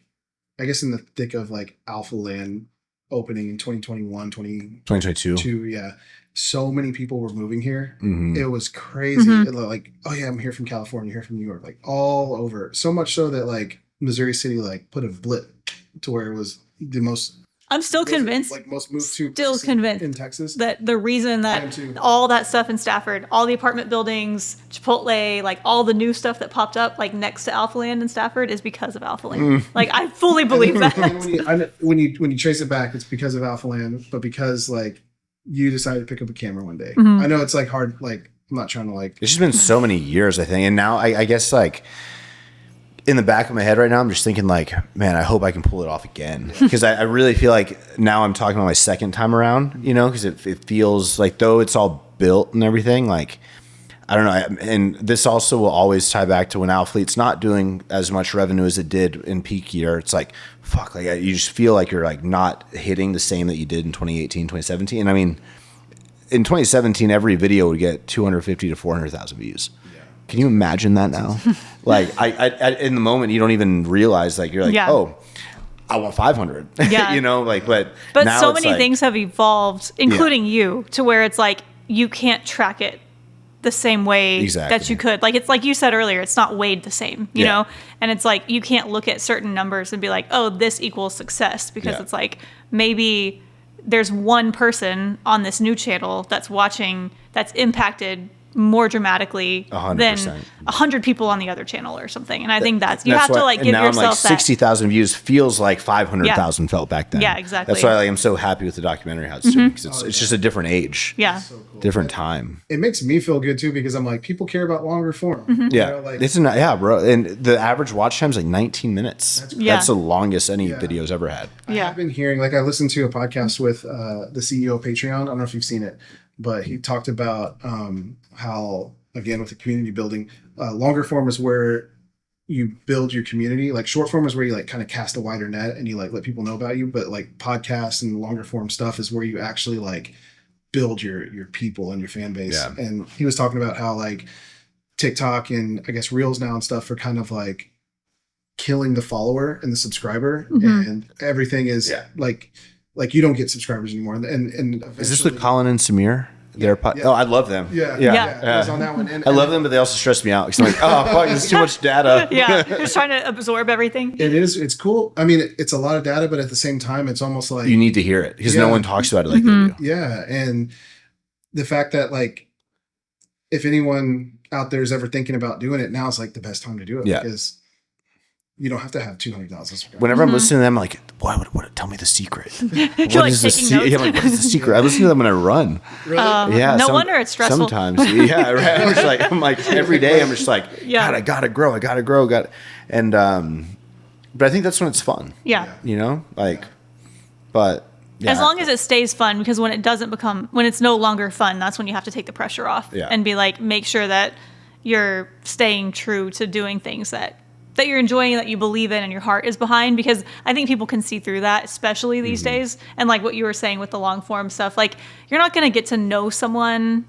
I guess in the thick of like Alpha Land opening in 2021, 2022. Yeah. So many people were moving here. Mm-hmm. It was crazy. Like, oh yeah, I'm here from California, here from New York, like all over. So much so that like Missouri City like put a blip to where it was the most. I'm still convinced. Like most moved to. Still convinced in Texas that the reason that all that stuff in Stafford, all the apartment buildings, Chipotle, like all the new stuff that popped up like next to Alpha Land in Stafford is because of Alpha Land. Like I fully believe that. When you trace it back, it's because of Alpha Land, but because like. You decided to pick up a camera one day. I know it's like hard. Like I'm not trying to like. It's just been so many years, I think, and now I guess like in the back of my head right now, I'm just thinking like, man, I hope I can pull it off again because I really feel like now I'm talking about my second time around. You know, because it feels like though it's all built and everything, like I don't know. And this also will always tie back to when Alpha Fleet's not doing as much revenue as it did in peak year. It's like, fuck, like you just feel like you're like not hitting the same that you did in 2018, 2017. I mean, in 2017, every video would get 250 to 400,000 views. Yeah. Can you imagine that now? Like I in the moment, you don't even realize like, you're like, oh, I want 500, you know, like, but now so many things have evolved, including you, to where it's like, you can't track it the same way that you could. Like it's like you said earlier, it's not weighed the same, you know? And it's like you can't look at certain numbers and be like, oh, this equals success because it's like maybe there's one person on this new channel that's watching that's impacted more dramatically 100%. Than 100 people on the other channel or something. And I think that's you have to like give yourself like 60,000 views feels like 500,000 felt back then. Yeah, exactly. That's why like, I'm so happy with the documentary how it's doing because it's just a different age. Yeah. So cool. Different time. It makes me feel good too because I'm like, people care about longer form. Yeah. You know, like, it's bro. And the average watch time is like 19 minutes. That's the longest any video's ever had. I've been hearing, like I listened to a podcast with the CEO of Patreon. I don't know if you've seen it, but he talked about how, again, with the community building, longer form is where you build your community. Like short form is where you like kind of cast a wider net and you like let people know about you. But like podcasts and longer form stuff is where you actually like build your people and your fan base. Yeah. And he was talking about how like TikTok and I guess Reels now and stuff are kind of like killing the follower and the subscriber, and everything is like you don't get subscribers anymore. And is this with Colin and Samir? Oh, I love them. I was on that one. And I love them, but they also stress me out because I'm like, oh, fuck, it's too much data. Just trying to absorb everything. It is. It's cool. I mean, it's a lot of data, but at the same time, it's almost like you need to hear it because no one talks about it like they do. Yeah, and the fact that like, if anyone out there is ever thinking about doing it, now is like the best time to do it because you don't have to have 200,000. Whenever I'm listening to them, I'm like, what? Tell me the secret. What is the secret? Yeah, like, what is the secret? I listen to them when I run. Really? No wonder it's stressful. Sometimes, yeah, right. I'm like every day. I'm just like, God, I gotta grow. And but I think that's when it's fun. Yeah. You know, like, but. Yeah. As long as it stays fun, because when it's no longer fun, that's when you have to take the pressure off and be like, make sure that you're staying true to doing things that you're enjoying, that you believe in and your heart is behind, because I think people can see through that, especially these days. And like what you were saying with the long form stuff, like you're not going to get to know someone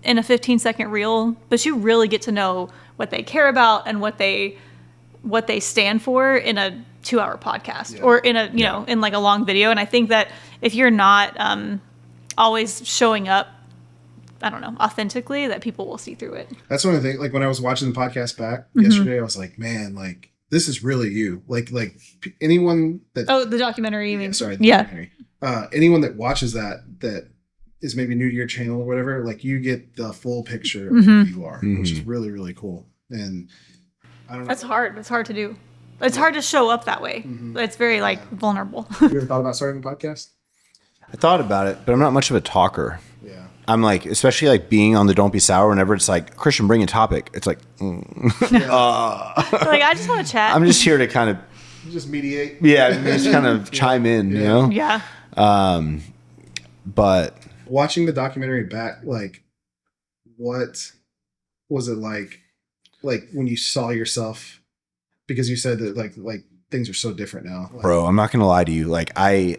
in a 15-second reel, but you really get to know what they care about and what they stand for in a 2-hour podcast or in a, you know, in like a long video. And I think that if you're not always showing up, I don't know, authentically, that people will see through it. That's one of the things, like when I was watching the podcast back yesterday, I was like, man, like this is really you. Like anyone that... Oh, the documentary, you mean? Documentary. Anyone that watches that is maybe new to your channel or whatever, like you get the full picture of who you are, which is really, really cool. And I don't know. That's hard. It's hard to do. It's hard to show up that way. It's very like vulnerable. You ever thought about starting a podcast? I thought about it, but I'm not much of a talker. Yeah. I'm like, especially like being on the Don't Be Sour, whenever it's like, Christian, bring a topic. It's like, Like, I just want to chat. I'm just here to kind of, Just mediate. just kind of chime in, you know? Yeah. But Watching the documentary back, like, what was it like when you saw yourself? Because you said that like things are so different now. Like, bro, I'm not going to lie to you. Like, I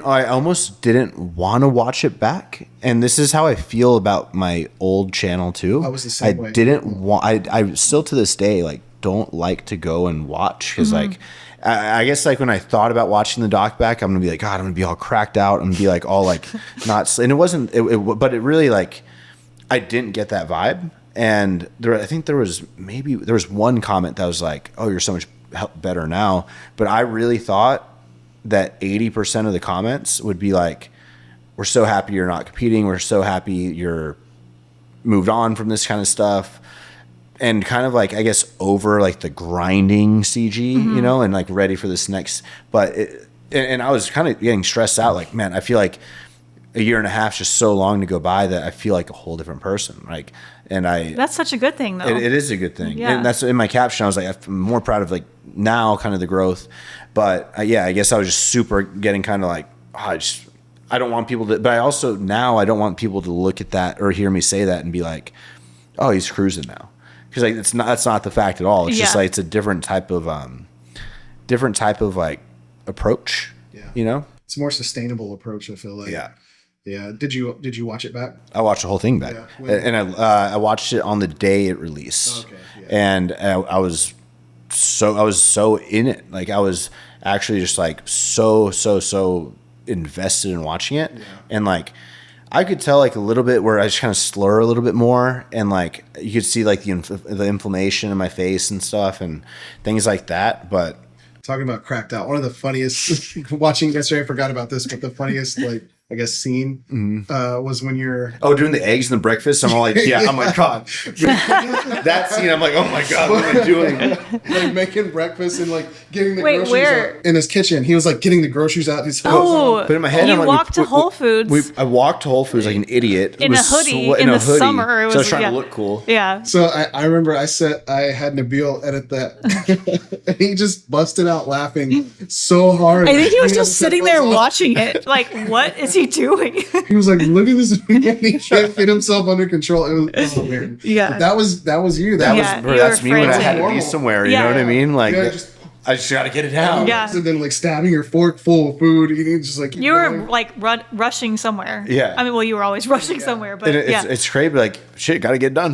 almost didn't want to watch it back. And this is how I feel about my old channel too. I was the same way. I still to this day, like, don't like to go and watch. Cause like, I guess like when I thought about watching the doc back, I'm gonna be like, God, I'm gonna be all cracked out. I'm gonna be like all like not, and it wasn't, but it really like, I didn't get that vibe. And I think there was one comment that was like, oh, you're so much better now. But I really thought that 80% of the comments would be like, we're so happy you're not competing. We're so happy you're moved on from this kind of stuff. And kind of like, I guess, over like the grinding CG, you know, and like ready for this next. But and I was kind of getting stressed out. Like, man, I feel like a year and a half is just so long to go by that I feel like a whole different person. Like, and that's such a good thing, though. It is a good thing. Yeah. And that's in my caption. I was like, I'm more proud of like now kind of the growth. But yeah, I guess I was just super getting kind of like, I don't want people to, but I also now I don't want people to look at that or hear me say that and be like, oh, he's cruising now. Because like that's not the fact at all. It's just like it's a different type of like approach. Yeah. You know? It's a more sustainable approach, I feel like. Yeah. Yeah. Did you watch it back? I watched the whole thing back. Yeah. And I watched it on the day it released. Okay. Yeah. And I was so in it. Like I was actually just like so invested in watching it. Yeah. And like I could tell like a little bit where I just kind of slur a little bit more, and like you could see like the inflammation in my face and stuff and things like that. But talking about cracked out, one of the funniest watching yesterday, I forgot about this, but the funniest like I guess scene was when you're doing the eggs and the breakfast. I'm all like, yeah, I'm like, God. That scene, I'm like, oh my God, what am I doing? Like making breakfast and like getting the Wait, groceries where? out in his kitchen. He was like getting the groceries out. He's Oh, but in my head, you I'm like, walked to Whole Foods I walked to Whole Foods like an idiot. in a hoodie in the summer. So I was trying to look cool. Yeah. So I remember I had Nabil edit that. And he just busted out laughing so hard. I think he was just had sitting there headphones on. watching it. Like, what is he doing? He was like, look at this. He can't get himself under control. It was weird. Yeah. But that was you. Yeah. Bro, that's You were me when I had frantic. to be somewhere. You Yeah. know what I mean? Like, Yeah, just- I just got to get it out. Yeah. So then like stabbing your fork full of food. Eating just like You were like rushing somewhere. Yeah. I mean, well, you were always rushing somewhere, but And it's crazy, but like, shit, got to get done.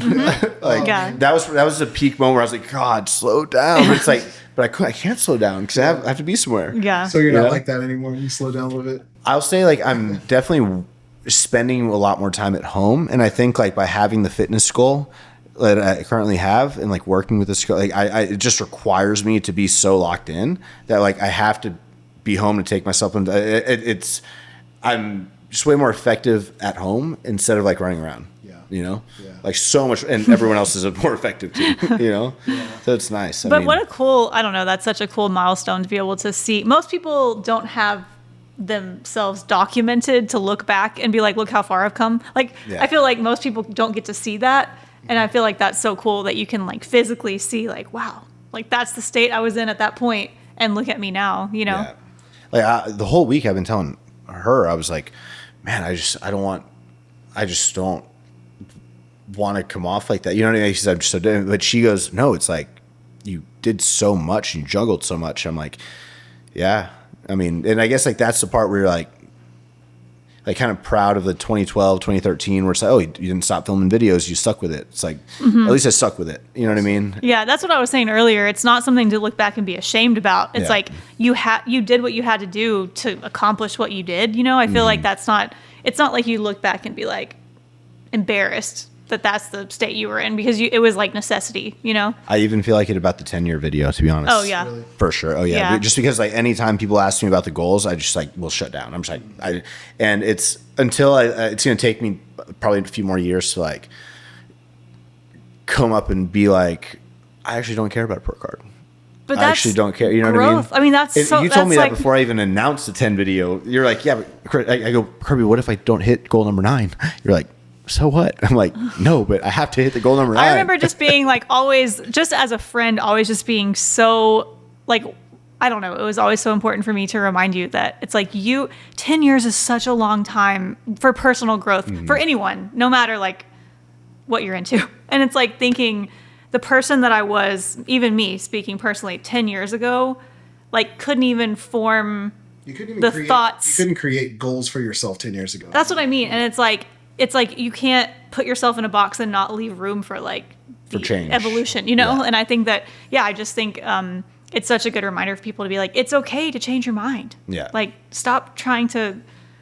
Like, Yeah. that was a peak moment where I was like, God, slow down. But it's like, but I can't slow down because I have to be somewhere. yeah. So you're not Yeah. like that anymore. You slow down a little bit. I'll say like I'm definitely spending a lot more time at home, and I think like by having the fitness goal that I currently have and like working with this, like it just requires me to be so locked in that like I have to be home to take myself. And I'm just way more effective at home instead of like running around. Yeah. You know, Yeah. like so much, and everyone else is more effective too. You know, so it's nice. But what a cool, I don't know, that's such a cool milestone to be able to see. Most people don't have themselves documented to look back and be like, look how far I've come. Like, Yeah. I feel like most people don't get to see that. And I feel like that's so cool that you can like physically see like, wow, like that's the state I was in at that point, and look at me now, you know? Yeah. Like the whole week I've been telling her, I was like, man, I just don't want to come off like that. You know what I mean? She said, I'm just so different. But she goes, no, it's like you did so much and you juggled so much. I'm like, yeah. I mean, and I guess like that's the part where you're like kind of proud of the 2012, 2013, where it's like, oh, you didn't stop filming videos, you stuck with it. It's like, at least I stuck with it. You know what I mean? Yeah, that's what I was saying earlier. It's not something to look back and be ashamed about. It's Yeah. like you did what you had to do to accomplish what you did. You know, I feel like it's not like you look back and be like embarrassed that that's the state you were in, because it was like necessity, you know? I even feel like it about the 10-year video, to be honest. Oh, yeah. Really? For sure. Oh, yeah. Yeah. Just because like anytime people ask me about the goals, I just like will shut down. I'm just like, and it's until it's going to take me probably a few more years to like come up and be like, I actually don't care about a pro card. But I actually don't care. You know growth. what I mean? That's And so. you told me that like, before I even announced the 10 video. You're like, yeah, but I go, Kirby, what if I don't hit goal number 9? You're like, so what? I'm like, no, but I have to hit the goal number 9. I remember just being like, always, just as a friend, always just being so like, I don't know. It was always so important for me to remind you that it's like 10 years is such a long time for personal growth for anyone, no matter like what you're into. And it's like thinking the person that I was, even me speaking personally 10 years ago, like couldn't even form thoughts. You couldn't create goals for yourself 10 years ago. That's what I mean. And it's like you can't put yourself in a box and not leave room for like for change, evolution, you know? Yeah. And I think that, I just think it's such a good reminder for people to be like, it's okay to change your mind. Yeah. Like stop trying to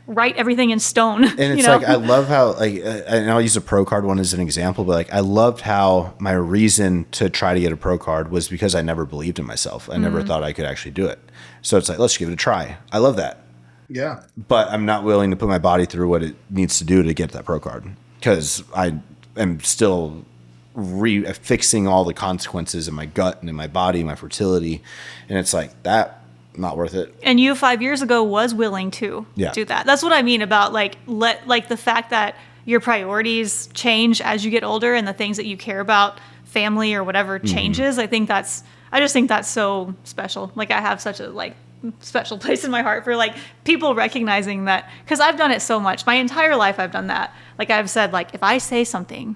write everything in stone. And it's like, I love how, like, and I'll use a pro card one as an example, but like, I loved how my reason to try to get a pro card was because I never believed in myself. I never thought I could actually do it. So it's like, let's give it a try. I love that. Yeah. But I'm not willing to put my body through what it needs to do to get that pro card because I am still fixing all the consequences in my gut and in my body, my fertility. And it's like that, not worth it. And you 5 years ago was willing to do that. That's what I mean about like the fact that your priorities change as you get older and the things that you care about, family or whatever changes. I just think that's so special. Like I have such a like special place in my heart for like people recognizing that, because I've done it so much. My entire life I've done that. Like I've said, like if I say something,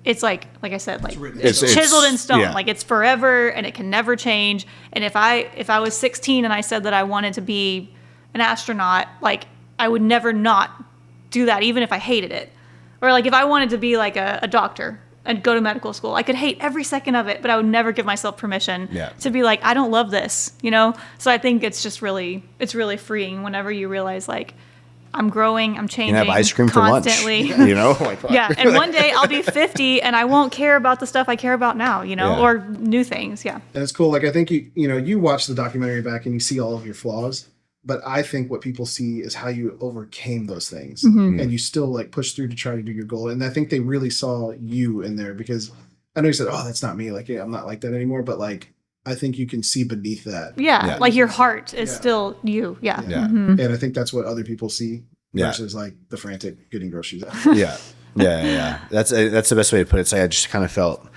it's like I said, like it's chiseled in stone. Yeah. Like it's forever and it can never change. And if I was 16 and I said that I wanted to be an astronaut, like I would never not do that, even if I hated it. Or like if I wanted to be like a doctor and go to medical school, I could hate every second of it, but I would never give myself permission to be like, I don't love this, you know? So I think it's just really freeing whenever you realize like, I'm growing, I'm changing. You can have ice cream constantly. for lunch, you know? Like, yeah, and one day I'll be 50 and I won't care about the stuff I care about now, you know, or new things, yeah. And it's cool. Like I think you watch the documentary back and you see all of your flaws, but I think what people see is how you overcame those things and you still like push through to try to do your goal. And I think they really saw you in there because I know you said, oh, that's not me. Like, yeah, I'm not like that anymore. But like, I think you can see beneath that. Yeah. Like your heart is still you. Yeah. And I think that's what other people see versus like the frantic getting groceries out. Yeah. That's the best way to put it. It's like, I just kind of felt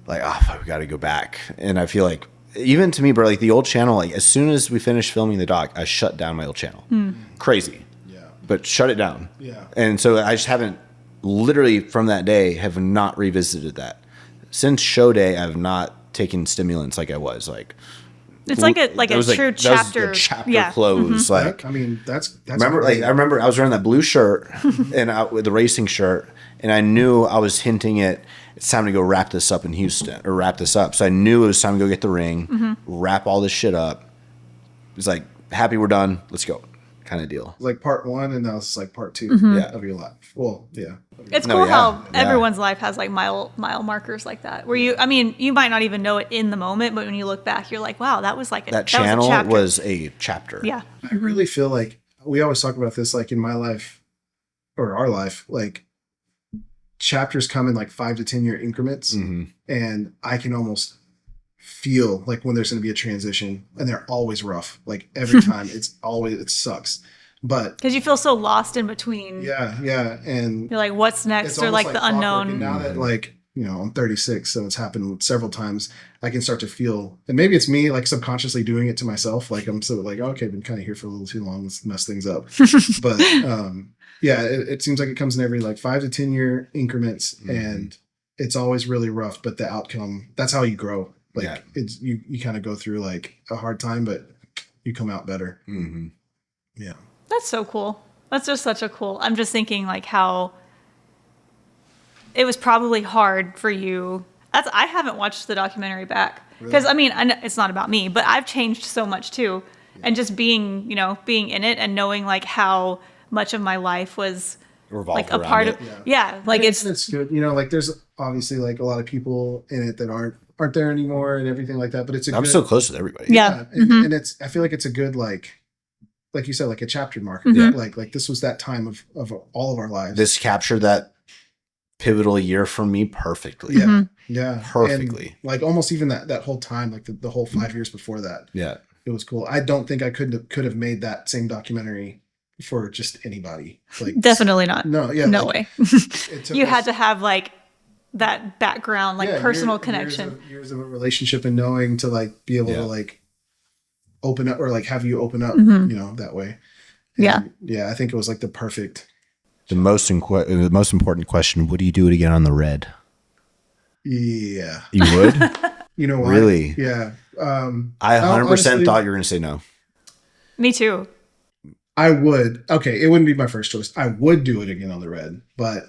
like, oh, fuck, we got to go back. And I feel like, even to me, bro, like the old channel, like as soon as we finished filming the doc, I shut down my old channel. Crazy. Yeah. But shut it down. Yeah. And so I just haven't, literally from that day, have not revisited that. Since show day, I've not taken stimulants like I was. Like it's like a true chapter. That was the chapter close. Like I mean, that's remember, like I remember I was wearing that blue shirt and with the racing shirt, and I knew I was hinting at it's time to go wrap this up in Houston or wrap this up. So I knew it was time to go get the ring, wrap all this shit up. It was like, happy we're done. Let's go. Kind of deal. Like part 1 and now it's like part 2 of your life. Well, yeah. It's cool how everyone's life has like mile markers like that where you might not even know it in the moment, but when you look back, you're like, wow, that was like that channel was a chapter. Yeah. I really feel like we always talk about this, like in my life or our life, like chapters come in like 5 to 10 year increments. And I can almost feel like when there's going to be a transition, and they're always rough. Like every time it sucks. But because you feel so lost in between. Yeah. And you're like, what's next? Or like the unknown. And now that like, I'm 36, so it's happened several times. I can start to feel, and maybe it's me like subconsciously doing it to myself. Like I'm so like, okay, I've been kind of here for a little too long. Let's mess things up. But it seems like it comes in every like 5 to 10 year increments, and it's always really rough. But the outcome, that's how you grow. Like it's you kind of go through like a hard time, but you come out better. Yeah. That's so cool. That's just such a cool. I'm just thinking like how it was probably hard for you. I haven't watched the documentary back because I mean, it's not about me, but I've changed so much too. And just being in it and knowing like how much of my life was like a part of, like it's good. Like there's obviously like a lot of people in it that aren't there anymore and everything like that, but I'm so close with everybody. Yeah. And I feel like it's a good, like you said, like a chapter marker. Like this was that time of all of our lives. This captured that pivotal year for me perfectly. Yeah. Yeah. Perfectly. And like almost even that whole time, like the whole 5 years before that. Yeah. It was cool. I don't think I could have made that same documentary for just anybody. Like Definitely not. No, yeah. No like, way. it took You us- had to have like that background, like personal connection. Years of a relationship and knowing to like be able to like open up or like have you open up, that way. And yeah, I think it was like the perfect. The most important question: would you do it again on the red? Yeah. You would? You know why? Really? Yeah. I 100% honestly, thought you were going to say no. Me too. I would. Okay, it wouldn't be my first choice. I would do it again on the red, but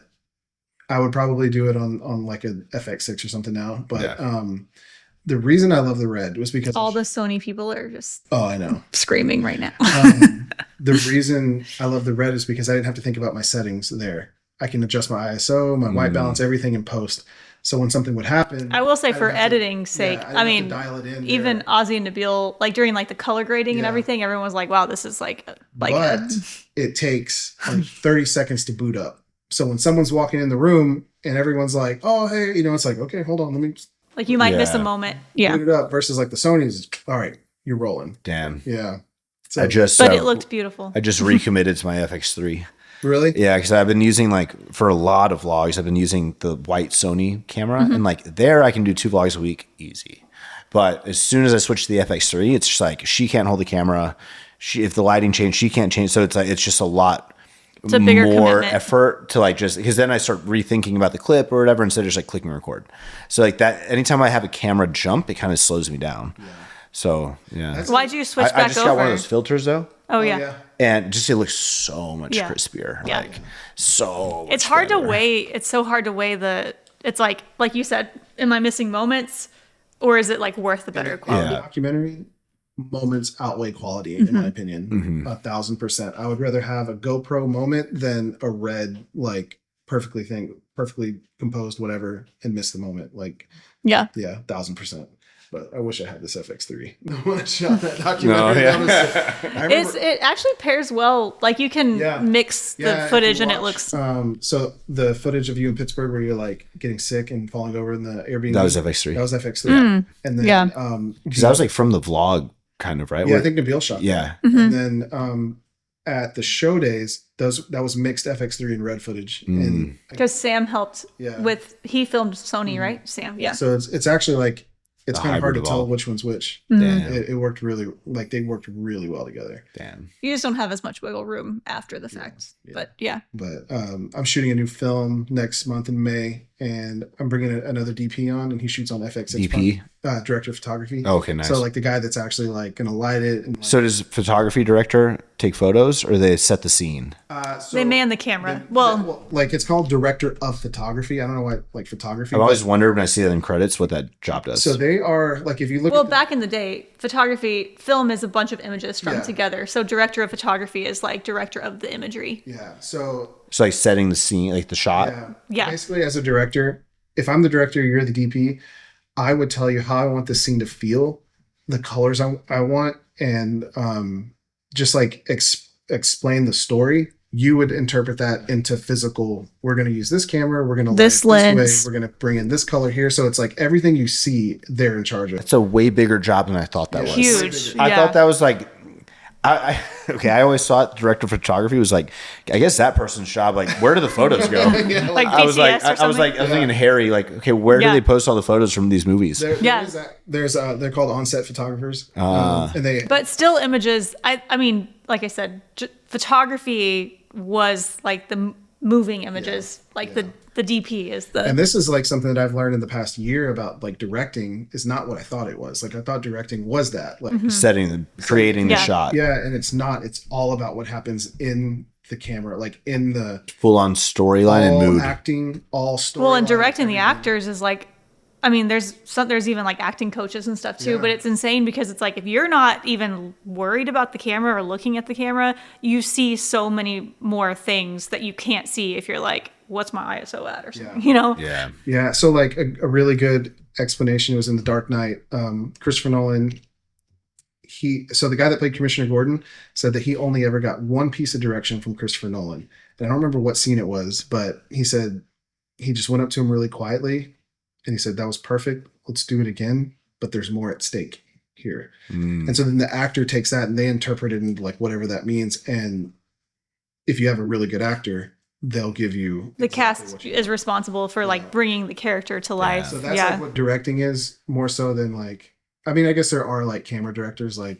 I would probably do it on like a FX6 or something now. But the reason I love the red was because All the Sony people are just I know. screaming right now. The reason I love the red is because I didn't have to think about my settings there. I can adjust my ISO, my white balance, everything in post. So when something would happen, I will say for editing's sake, I mean, dial it in even there. Ozzy and Nabil, like during like the color grading and Yeah. everything, everyone was like, wow, this is like but it takes like 30 seconds to boot up. So when someone's walking in the room and everyone's like, oh, hey, it's like, okay, hold on, let me like you might miss a moment. Yeah. boot it up versus like the Sony's, all right, you're rolling. Damn. Yeah. So, But it looked beautiful. I just recommitted to my FX3. really? Yeah, because I've been using like for a lot of vlogs, I've been using the white Sony camera, and like there I can do 2 vlogs a week easy. But as soon as I switch to the FX3, it's just like she can't hold the camera. If the lighting changed, she can't change. So it's just a lot It's a bigger more commitment. effort to like just because then I start rethinking about the clip or whatever instead of just like clicking record. So like that, anytime I have a camera jump, it kind of slows me down. Yeah. So yeah, Why'd you switch I back just over? got one of those filters though. Oh yeah. And just it looks so much Yeah. crispier. Yeah. Like so much It's hard better. to weigh. It's so hard to weigh it's like you said, am I missing moments or is it like worth the better quality? Yeah. Documentary moments outweigh quality, in my opinion, 1,000%. I would rather have a GoPro moment than a red, like perfectly composed, whatever, and miss the moment. Like, Yeah. yeah, 1,000%. But I wish I had this FX3 when I shot that documentary. No, yeah. That was, I remember, It actually pairs well. Like you can mix Yeah, the if footage you and it watch, looks. so the footage of you in Pittsburgh where you're like getting sick and falling over in the Airbnb. That was FX3. That was FX3. And then, Yeah. Because that was like from the vlog, kind of, right? yeah, I think Nabil shot. Yeah. That. And then at the show days, that was mixed FX3 and red footage. And Because Sam helped Yeah. he filmed Sony, right? Sam. Yeah. so it's actually like it's The kind of hard to hybrid of tell all. which one's which. Damn. It worked really they worked really well together. Damn. You just don't have as much wiggle room after the fact. But yeah. But I'm shooting a new film next month in May, and I'm bringing another DP on, and he shoots on FX6. DP? Director of photography. Oh, okay, nice. So like the guy that's actually like gonna light it. And, So does photography director take photos or they set the scene? so They man the camera. like it's called director of photography. I don't know why like photography. I've always wondered when I see that in credits what that job does. So they are like if you look. Well, at back in the day, film is a bunch of images strung Yeah. together. So director of photography is like director of the imagery. yeah. So So like setting the scene, like the shot. Yeah. Basically, as a director, if I'm the director, you're the DP. I would tell you how I want this scene to feel, the colors I want, and just like explain the story. You would interpret that into physical. We're going to use this camera. We're going to This lens. We're going to bring in this color here. So it's like everything you see, they're in charge of. It's a way bigger job than I thought that was. Huge. I yeah. thought that was like, I always thought director of photography was like, I guess that person's job. Like, where do the photos go? like I was like, BTS or I was like, something. I was thinking Harry. Like, okay, where do Yeah. they post all the photos from these movies? Yeah. There's they're called on-set photographers, and they. But still images, I mean, like I said, photography was like the moving images, like the DP is the. And this is like something that I've learned in the past year about like directing is not what I thought it was. Like I thought directing was that like Creating the Yeah. shot. yeah, and it's not. It's all about what happens in the camera, like in the Full on storyline and all mood. acting, all story. well, and directing the actors is like, I mean, there's even like acting coaches and stuff too, Yeah. but it's insane because it's like if you're not even worried about the camera or looking at the camera, you see so many more things that you can't see if you're like, what's my ISO at or something, you know? Yeah. Yeah, so like a really good explanation was in The Dark Knight. Christopher Nolan. So the guy that played Commissioner Gordon said that he only ever got one piece of direction from Christopher Nolan, and I don't remember what scene it was, but he said he just went up to him really quietly and he said, "That was perfect. Let's do it again. But there's more at stake here." And so then the actor takes that and they interpret it into like whatever that means. And if you have a really good actor, they'll give you The cast is responsible for like bringing the character to life. So that's like what directing is, more so than like, I mean, I guess there are like camera directors, like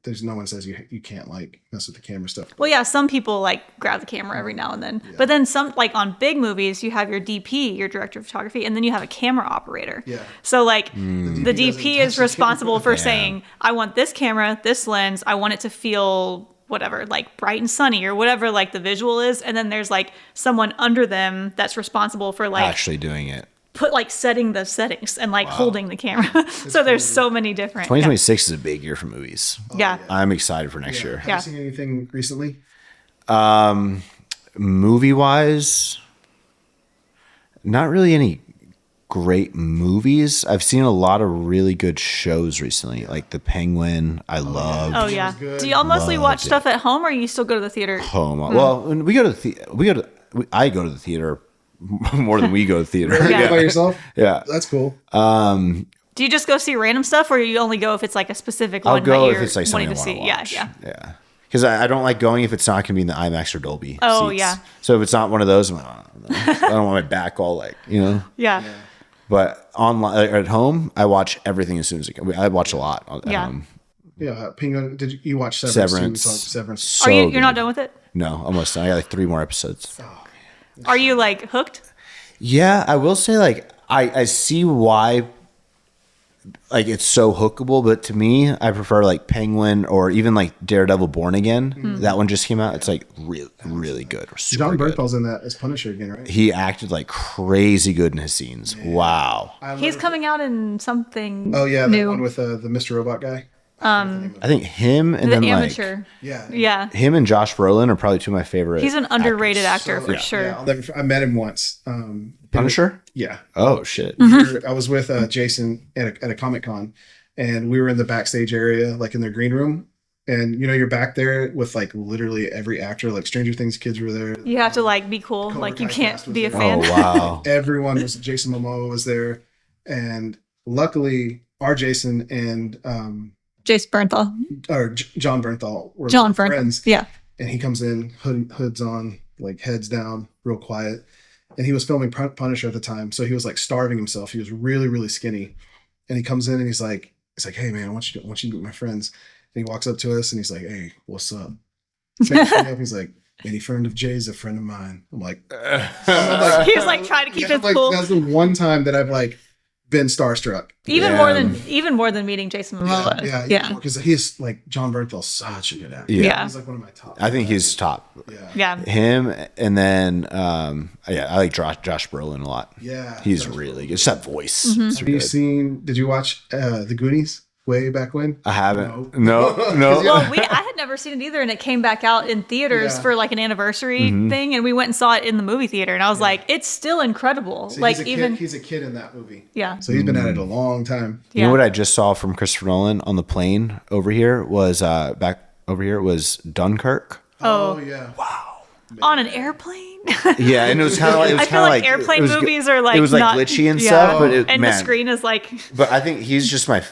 there's no one says you can't like mess with the camera stuff. Well, yeah, some people like grab the camera every now and then, but then some, like on big movies, you have your DP, your director of photography, and then you have a camera operator. Yeah. So like the DP is responsible for saying, I want this camera, this lens, I want it to feel whatever, like bright and sunny or whatever, like the visual is. And then there's like someone under them that's responsible for like actually doing it. Setting the settings and like holding the camera. So there's so many different. 2026 is a big year for movies. Yeah. I'm excited for next year. Have you seen anything recently? Movie wise, not really any great movies. I've seen a lot of really good shows recently, like The Penguin. I love Oh yeah. Do y'all mostly watch stuff at home or you still go to the theater? home. Well, when we go to the I go to the theater more than we go to the theater. Yeah. By yourself? Yeah. That's cool. Do you just go see random stuff or you only go if it's like a specific I'll one go that if you're it's like something wanting I to want see? to watch. Yeah. Because I don't like going if it's not going to be in the IMAX or Dolby. Oh, seats. yeah. So if it's not one of those, I'm like, oh, no. I don't want my back all like, Yeah. But online at home, I watch everything as soon as I can. I watch a lot at Yeah. home. Yeah, Penguin. Did you watch Severance? Severance. We talked Severance. So You're not good. done with it? No, almost done. I got like 3 more episodes. Are you like hooked? Yeah, I will say like I see why like it's so hookable, but to me, I prefer like Penguin or even like Daredevil Born Again. That one just came out. It's like really, really good. John Bernthal's in that as Punisher again, right? He acted like crazy good in his scenes. Wow. He's coming out in something Oh yeah, new. that one with the Mr. Robot guy. I think him and The then Amateur. like Yeah. him and Josh Brolin are probably 2 of my favorite. He's an underrated actor So, for sure. Yeah, I met him once. Punisher? Yeah. Oh shit. Mm-hmm. I was with Jason at a Comic Con, and we were in the backstage area, like in their green room. And you're back there with like literally every actor, like Stranger Things kids were there. You have to like be cool. Cobra Like you Kai can't cast was be a there. fan. Oh wow. Everyone was. Jason Momoa was there, and our Jason and Jace Bernthal. John Bernthal were John Bernthal. friends. Yeah. And he comes in, hoods on, like heads down, real quiet. And he was filming Punisher at the time, so he was like starving himself. He was really, really skinny. And he comes in and he's like, "Hey man, I want you to meet my friends." And he walks up to us and he's like, "Hey, what's up?" He's like, "Any friend of Jay's a friend of mine." I'm like, He was like trying to keep it cool. That's the one time that I've like been starstruck. Even more than meeting Jason Momoa. Yeah. Because he's like John Bernthal's such a good actor. Yeah. He's like one of my top. I think he's top. Yeah. Him and then I like Josh Brolin a lot. Yeah. He's really good. Just that voice. Mm-hmm. So good. Did you watch The Goonies way back when? I haven't. No. Well, I had never seen it either, and it came back out in theaters for like an anniversary thing, and we went and saw it in the movie theater, and I was like, it's still incredible. So like he's a kid in that movie. Yeah. So he's been at it a long time. You know what I just saw from Christopher Nolan on the plane over here was Dunkirk. Oh yeah. Wow. On an airplane. Yeah, and it was kind of like I feel like airplane movies are like it was like not, glitchy and stuff, but the screen is like. But I think he's my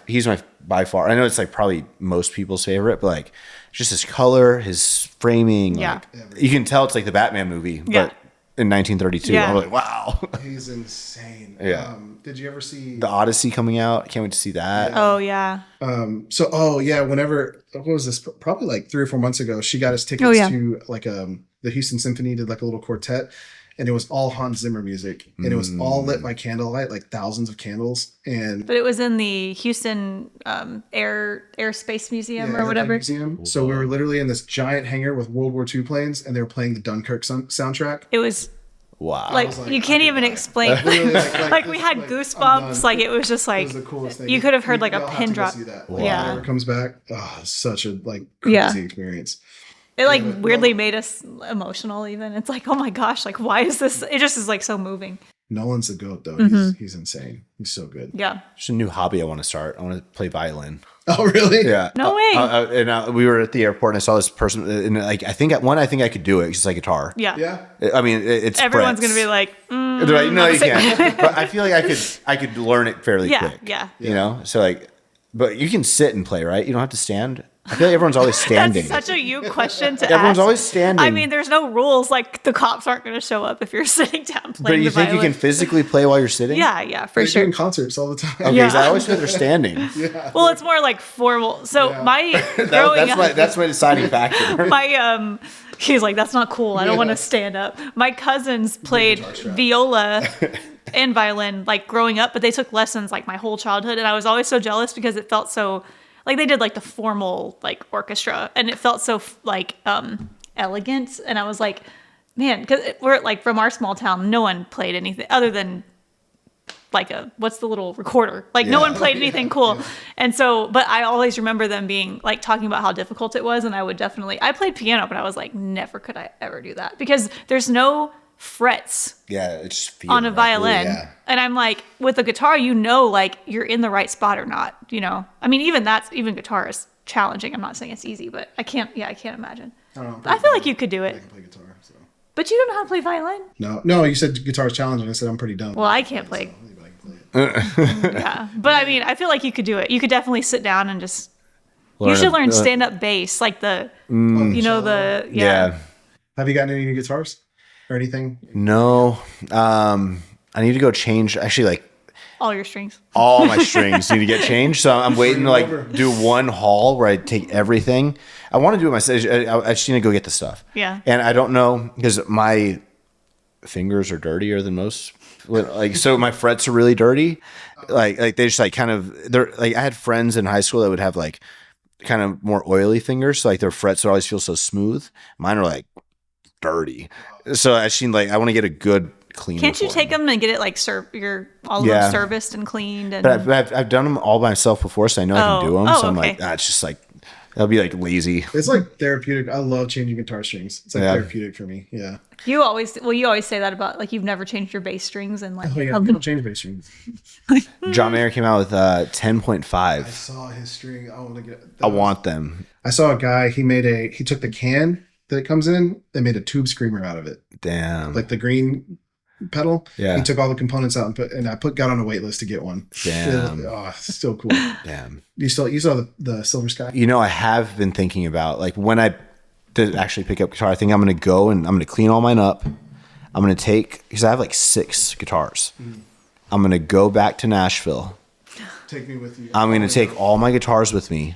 by far. I know it's like probably most people's favorite, but like just his color, his framing. Yeah. Like, you can tell it's like the Batman movie, but in 1932. Yeah. I'm like, wow. He's insane. Yeah. Did you ever see The Odyssey coming out? Can't wait to see that. Oh yeah. Whenever, what was this? Probably like 3 or 4 months ago, she got us tickets to like the Houston Symphony did like a little quartet, and it was all Hans Zimmer music, and it was all lit by candlelight, like thousands of candles. But it was in the Houston Airspace Museum or whatever. Museum. So we were literally in this giant hangar with World War II planes, and they were playing the Dunkirk soundtrack. It was. Wow. Like you can't even explain. Like we had goosebumps. Like it was just like it was the coolest thing. You could have heard like a all have pin to go drop. see that. Wow. Yeah. Whenever it comes back, such a like crazy experience. It like weirdly made us emotional. Even it's like, oh my gosh, like why is this? It just is like so moving. Nolan's the goat though. He's insane. He's so good. Yeah. Just a new hobby I want to start. I want to play violin. Oh really? Yeah. No way. We were at the airport and I saw this person, and like I think I could do it. It's just like guitar. Yeah. Yeah. I mean, it's Everyone's Brett's. gonna be like, Right? No, you can't. But I feel like I could learn it fairly quick. Yeah. You know, so like, but you can sit and play, right? You don't have to stand. I feel like everyone's always standing. That's such a you question to ask. Everyone's always standing. I mean, there's no rules. Like the cops aren't going to show up if you're sitting down playing. But you the think violin. you can physically play while you're sitting? Yeah, for They're sure. doing concerts all the time. Okay, Yeah. 'cause I always feel they're standing. Well, it's more like formal. So my growing up, That's my deciding factor. my he's like, that's not cool. I don't want to stand up. My cousins played viola and violin like growing up, but they took lessons like my whole childhood, and I was always so jealous because it felt so like they did like the formal like orchestra, and it felt so like elegant, and I was like, man, because we're like from our small town, no one played anything other than like what's the little recorder, like no one played anything cool. And so, but I always remember them being like talking about how difficult it was, and I played piano, but I was like, never could I ever do that because there's no frets Yeah, it just feels on a violin. Yeah. And I'm like, with a guitar, like you're in the right spot or not, I mean, even guitar is challenging. I'm not saying it's easy, but I can't imagine. I feel like you could do I it, can play guitar. So. but you don't know how to play violin. No, you said guitar is challenging. I said I'm pretty dumb. Well, I can't play. So anybody can play it. Yeah. But I mean, I feel like you could do it. You could definitely sit down and just, you Learn should it. learn stand up bass, like the, Yeah. Have you gotten any new guitars or anything? No. I need to go change. Actually, like all your strings. all my strings need to get changed. So I'm waiting to like do one haul where I take everything. I want to do it myself. I just need to go get the stuff. Yeah. And I don't know because my fingers are dirtier than most. Like, so my frets are really dirty. Like they just like they're like, I had friends in high school that would have like kind of more oily fingers. So like their frets would always feel so smooth. Mine are like dirty. So I want to get a good cleaner. Can't you for take them. them and get it like all of them serviced and cleaned? And But I've done them all by myself before, so I know I can do them. Oh, So I'm okay. like, it's just like, that'll be like lazy. It's like therapeutic. I love changing guitar strings. It's like Yeah. therapeutic for me. Yeah. you always say that about like you've never changed your bass strings and like Oh yeah. People change bass strings. John Mayer came out with I 10.5. saw his string. I want to get. I want them. I saw a guy. He took the can that it comes in. They made a tube screamer out of it, Damn. like the green pedal. Yeah. He took all the components out and got on a wait list to get one. Damn. Still cool. Damn. You saw the Silver Sky? You know, I have been thinking about like when I did actually pick up guitar, I think I'm going to go and I'm going to clean all mine up. I'm going to because I have like 6 guitars. I'm going to go back to Nashville. Take me with you. I'm going to take all my guitars with me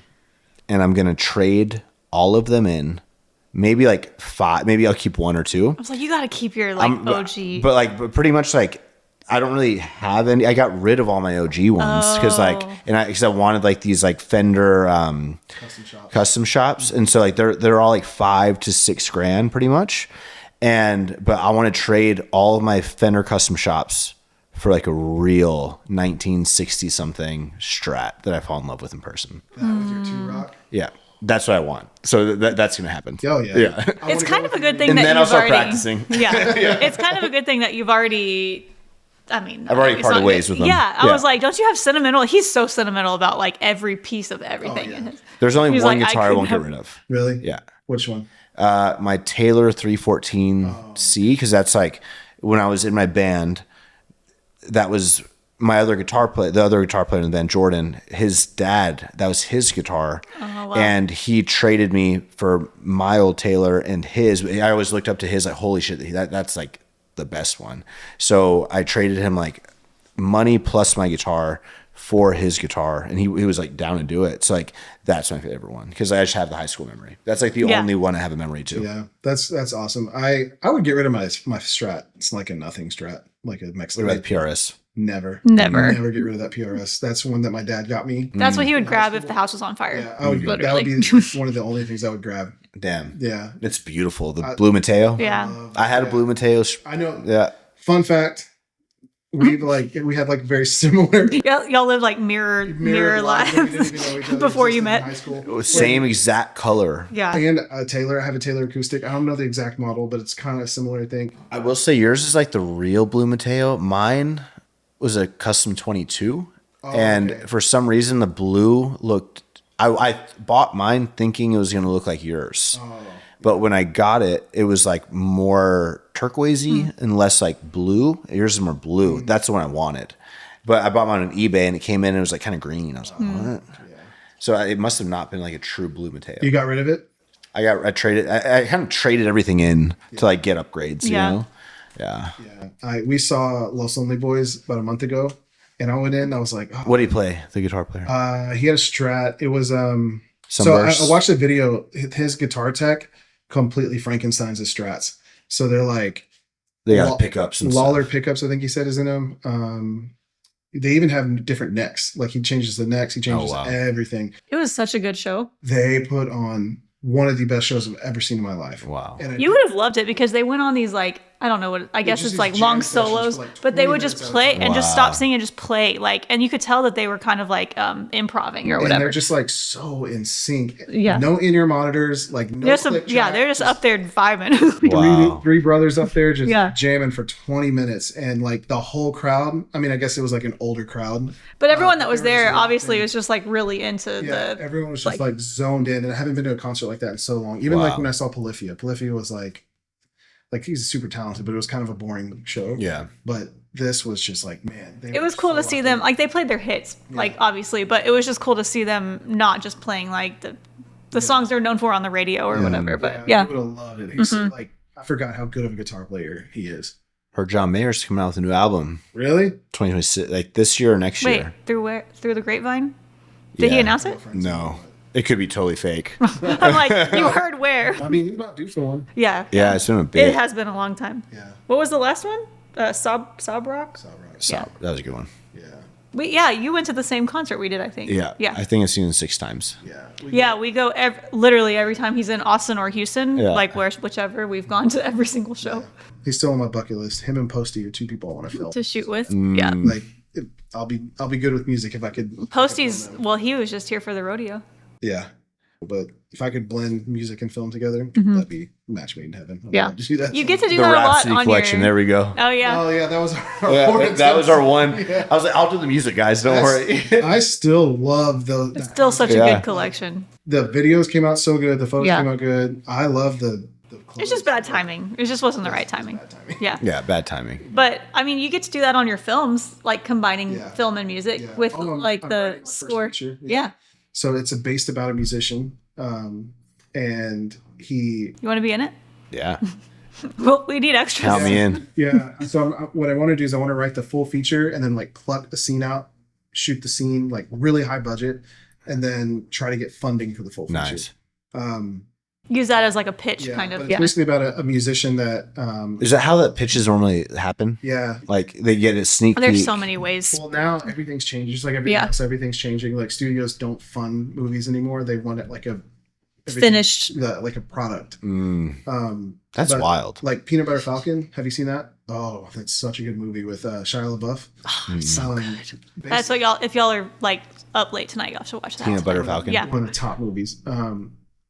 and I'm going to trade all of them in. Maybe like 5. Maybe I'll keep 1 or 2. I was like, you got to keep your like OG. But pretty much like I don't really have any. I got rid of all my OG ones because I wanted like these like Fender custom shops, and so like they're all like $5,000 to $6,000 pretty much. But I want to trade all of my Fender custom shops for like a real 1960 something Strat that I fall in love with in person. That was your 2-rock. Yeah. That's what I want. So that's going to happen. Oh yeah. Yeah. It's kind of a good thing And that then you've I'll start already practicing. Yeah. It's kind of a good thing that you've already. I mean, I've already it's parted not ways good. with them. Yeah, I Yeah. was like, don't you have sentimental? He's so sentimental about like every piece of everything in his. There's only He's one like, guitar I could won't get never- rid of. Really? Yeah. Which one? My Taylor 314C, because that's like when I was in my band, that was my other guitar player, the other guitar player in the band, Jordan, his dad, that was his guitar. Oh, wow. And he traded me for my old Taylor and his. I always looked up to his, like, holy shit, that's like the best one. So I traded him like money plus my guitar for his guitar, and he was like down to do it. So like that's my favorite one because I just have the high school memory. That's like the only one I have a memory to. Yeah, that's awesome. I would get rid of my Strat. It's like a nothing Strat, like a Mexican. What about the PRS? Never get rid of that PRS. That's one that my dad got me. That's what he would grab if the house was on fire. Yeah, that would be one of the only things I would grab. Damn. Yeah, It's beautiful. The Blue Mateo. Yeah. I had a Blue Mateo. I know. Yeah. Fun fact: we had like very similar Y'all lived like mirror lives that we didn't lives even know each other before you existed met. in high school. Same exact color. Yeah. And Taylor, I have a Taylor acoustic. I don't know the exact model, but it's kind of similar, I think. I will say yours is like the real Blue Mateo. Mine was a custom 22. And okay. for some reason, the blue looked. I bought mine thinking it was going to look like yours. But when I got it, it was like more turquoisey and less like blue. Yours is more blue. That's the one I wanted. But I bought mine on eBay and it came in and it was like kind of green. I was like, what? Yeah. So it must have not been like a true blue Mateo. You got rid of it? I kind of traded everything in to like get upgrades, you know? Yeah. We saw Los Lonely Boys about a month ago, and I went in. I was like, oh. What did he play? The guitar player. He had a Strat. It was So I watched the video. His guitar tech completely Frankenstein's his Strats. So they're like they got pickups and Lawler stuff. pickups. I think he said is in them. They even have different necks. Like he changes the necks. He changes everything. It was such a good show. They put on one of the best shows I've ever seen in my life. Wow. And you would have loved it because they went on these like, I don't know what, I guess it's like long solos, but they would just play and just stop singing and just play. Like, and you could tell that they were kind of like improving or whatever. And they're just like so in sync. Yeah. No in-ear monitors, like no click track, they're just up there vibing. Three brothers up there just jamming for 20 minutes. And like the whole crowd, I mean, I guess it was like an older crowd. But everyone that was there obviously was just like really into everyone was just like zoned in. And I haven't been to a concert like that in so long. Even like when I saw Polyphia was like he's super talented, but it was kind of a boring show. Yeah. But this was just like, man. It was cool to see them. Like they played their hits, like obviously, but it was just cool to see them not just playing like the songs they're known for on the radio or whatever. But I would have loved it. He's like, I forgot how good of a guitar player he is. Heard John Mayer's coming out with a new album. Really? 2026, like this year or next year. Wait, through where? Through the grapevine? Did he announce it? No. It could be totally fake. I'm like, you heard where? I mean, he's about due for one. Yeah. Yeah, it's been a bit. It has been a long time. Yeah. What was the last one? Sob Rock? That was a good one. Yeah. You went to the same concert we did, I think. Yeah. I think I've seen it 6 times. Yeah. We go literally every time he's in Austin or Houston, like whichever, we've gone to every single show. Yeah. He's still on my bucket list. Him and Posty are 2 people I want to film. To shoot with. Yeah. Like, I'll be good with music if I could. Posty's, well, he was just here for the rodeo. Yeah. But if I could blend music and film together, that'd be match made in heaven. I'd do that. You get to do the that a lot Rhapsody on collection. There we go. Oh yeah. Oh yeah, that was that was our one. Yeah. I was like, I'll do the music, guys. Don't worry. I still love those. It's still such a good collection. The videos came out so good. The photos came out good. I love the it's just bad timing. It just wasn't the right timing. Yeah. Yeah, bad timing. But I mean, you get to do that on your films, like combining film and music with like the score. Yeah. So it's based about a musician, and he. You want to be in it? Yeah. Well, we need extras. Count me in. Yeah. So what I want to do is I want to write the full feature and then like pluck the scene out, shoot the scene like really high budget, and then try to get funding for the full feature. Nice. Use that as like a pitch, kind of. But it's basically about a musician that. Is that how that pitches normally happen? Yeah. Like they get a sneak peek. There's so many ways. Well, now everything's changed. Just like everything else, everything's changing. Like studios don't fund movies anymore. They want it like finished, like a product. That's wild. Like Peanut Butter Falcon. Have you seen that? Oh, that's such a good movie with Shia LaBeouf. Oh, so good. That's what y'all. If y'all are like up late tonight, y'all should watch that. Peanut Butter Falcon. Yeah. One of the top movies.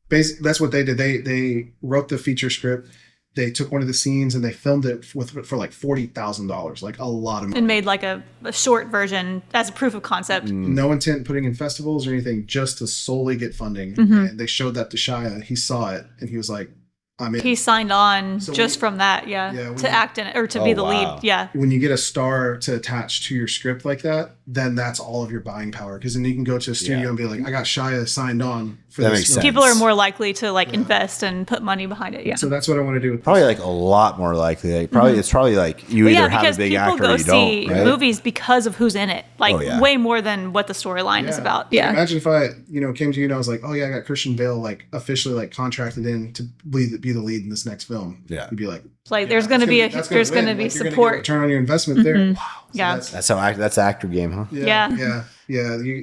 Basically, that's what they did. They wrote the feature script. They took one of the scenes and they filmed it for like $40,000, like a lot of money. And made like a short version as a proof of concept. No intent putting in festivals or anything, just to solely get funding. And they showed that to Shia. He saw it and he was like, I'm in. He signed on from that, to act in it or to be the lead. Yeah. When you get a star to attach to your script like that, then that's all of your buying power. Because then you can go to a studio and be like, I got Shia signed on for that this. Makes sense. People are more likely to like invest and put money behind it. Yeah. So that's what I want to do. With probably like a lot more likely. Like probably it's probably like you either have a big actor or you don't. Right? People go see movies because of who's in it, like way more than what the storyline is about. Yeah. Imagine if I, came to you and I was like, oh yeah, I got Christian Bale like officially like contracted in to be the lead in this next film. Yeah. You'd be like there's going to be support. Return on your investment there. Wow. So yeah. That's actor game, huh? Yeah.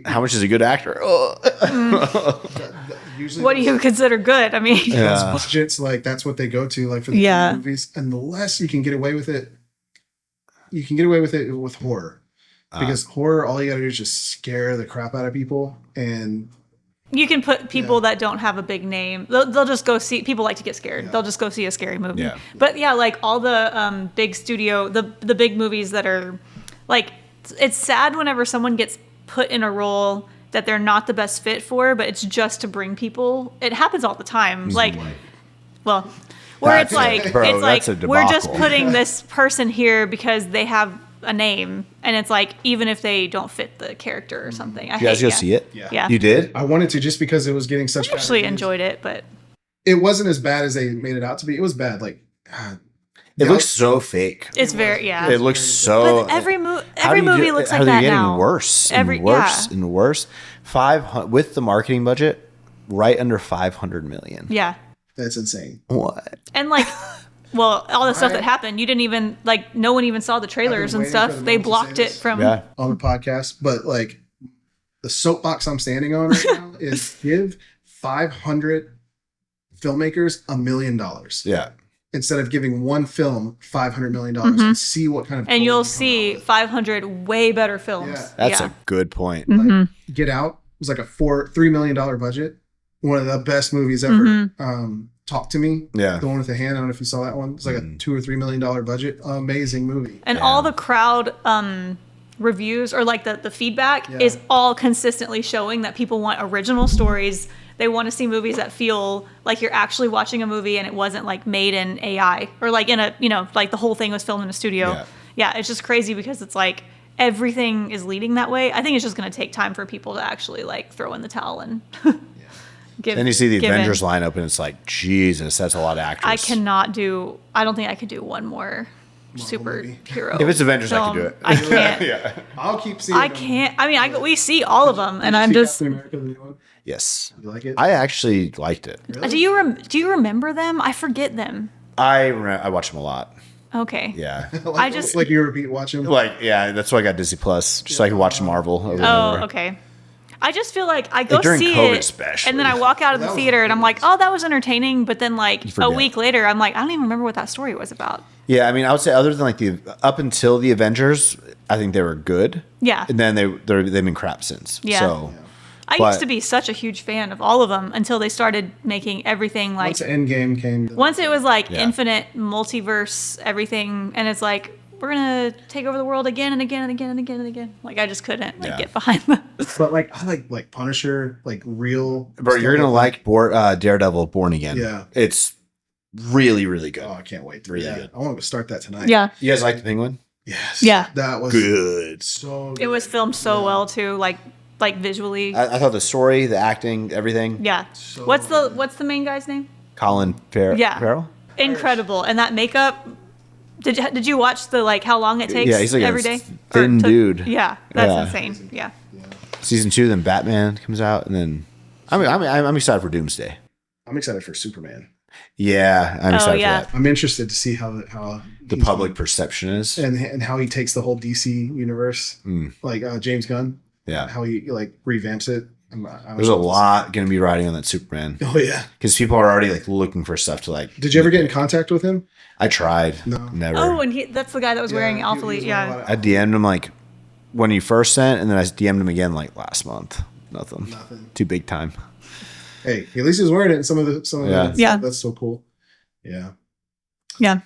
How much is a good actor? Usually what do you consider good? I mean, budgets, like that's what they go to, like for the movies. And the less you can get away with it, with horror. Because horror, all you gotta do is just scare the crap out of people, and you can put people that don't have a big name. They'll just go see. People like to get scared. They'll just go see a scary movie. Yeah. But like all the big studio, the big movies that are like, it's sad whenever someone gets put in a role that they're not the best fit for, but it's just to bring people. It happens all the time. Well, where it's That's- like, bro, it's like that's a we're just debacle. putting this person here because they have a name, and it's like even if they don't fit the character or something. You guys go see it? Yeah. You did? I wanted to just because it was getting such. I bad actually reviews. enjoyed it, but It wasn't as bad as they made it out to be. It was bad. Like, God. It looks so fake. it's very It looks so. But every How do you movie do- looks how like they're that getting now. worse Every- and worse yeah. and worse. 500 with the marketing budget, right under 500 million. Yeah, That's insane. What? and like, well, all the stuff that happened, you didn't even like. No one even saw the trailers and waiting stuff. for the They moment to blocked say it this. from. Yeah. On the podcast, but like the soapbox I'm standing on right now is give 500 filmmakers $1 million Yeah. instead of giving one film $500 million and see what kind of And gold you'll you come see out with. 500 way better films. Yeah. That's yeah. a good point. Like, Get Out was like a $3 million budget, one of the best movies ever. Talk to Me, Yeah. the one with the hand. I don't know if you saw that one. It's like a $2 or $3 million budget. Amazing movie. And all the crowd reviews or like the feedback is all consistently showing that people want original stories. They want to see movies that feel like you're actually watching a movie and it wasn't like made in AI or like in a, like the whole thing was filmed in a studio. Yeah. Yeah, it's just crazy because it's like everything is leading that way. I think it's just going to take time for people to actually like throw in the towel and give. Then you see the give in. Avengers lineup, and it's like, Jesus, that's a lot of actors. I don't think I could do one more superhero. If it's Avengers, I film. can do it. I can't. I'll keep seeing I them. can't. I mean, we see all of them, and Did you I'm see just. Captain America, the new one? Yes. You like it? I actually liked it. Do you remember them? I forget them. I watch them a lot. Okay. Yeah. I just. like you repeat watch them. Yeah, that's why I got Disney Plus, just so I could watch Marvel. Over and Oh, over. okay. I just feel like I go during see COVID it, especially. and then I walk out of the That was theater, and I'm like, oh, that was entertaining. But then, like a forget. week later, I'm like, I don't even remember what that story was about. Yeah, I mean, I would say other than like up until the Avengers, I think they were good. Yeah. And then they've been crap since. Yeah. So I But- used to be such a huge fan of all of them until they started making everything like. Once Endgame came. Once it was like Yeah. infinite multiverse, everything, and it's like we're gonna take over the world again and again and again and again and again. Like I just couldn't like Yeah. get behind them. But like I like Punisher, like real. Bro, you're gonna like Daredevil Born Again. Yeah. It's really, really good. Oh, I can't wait. Really good. I want to start that tonight. Yeah, You guys like the Penguin? Yes. Yeah. That was Good. so. it was filmed so well too, like visually. I thought the story, the acting, everything. Yeah. So What's the main guy's name? Colin Yeah. Farrell? Incredible. And that makeup. Did you watch the like how long it takes Yeah, he's like a every day? thin Or dude. Yeah, that's Yeah. insane. Yeah. Season 2, then Batman comes out, and then I'm excited for Doomsday. I'm excited for Superman. Yeah, I'm excited yeah. for that. I'm interested to see how The public perception is. and how he takes the whole DC universe, like James Gunn. Yeah. How he like revamps it. I'm There's a lot going to be riding on that Superman. Oh yeah. Because people are already like looking for stuff to like. Did you ever get in contact with him? I tried. No. Never. Oh, and that's the guy that was wearing he- Alpha he was League. wearing a Yeah. lot of I DM'd him like when he first sent, and then I DM'd him again like last month. Nothing. Nothing. Too big time. Hey, at least he was wearing it in some of the Yeah. the- Yeah. That's so cool. Yeah. Yeah.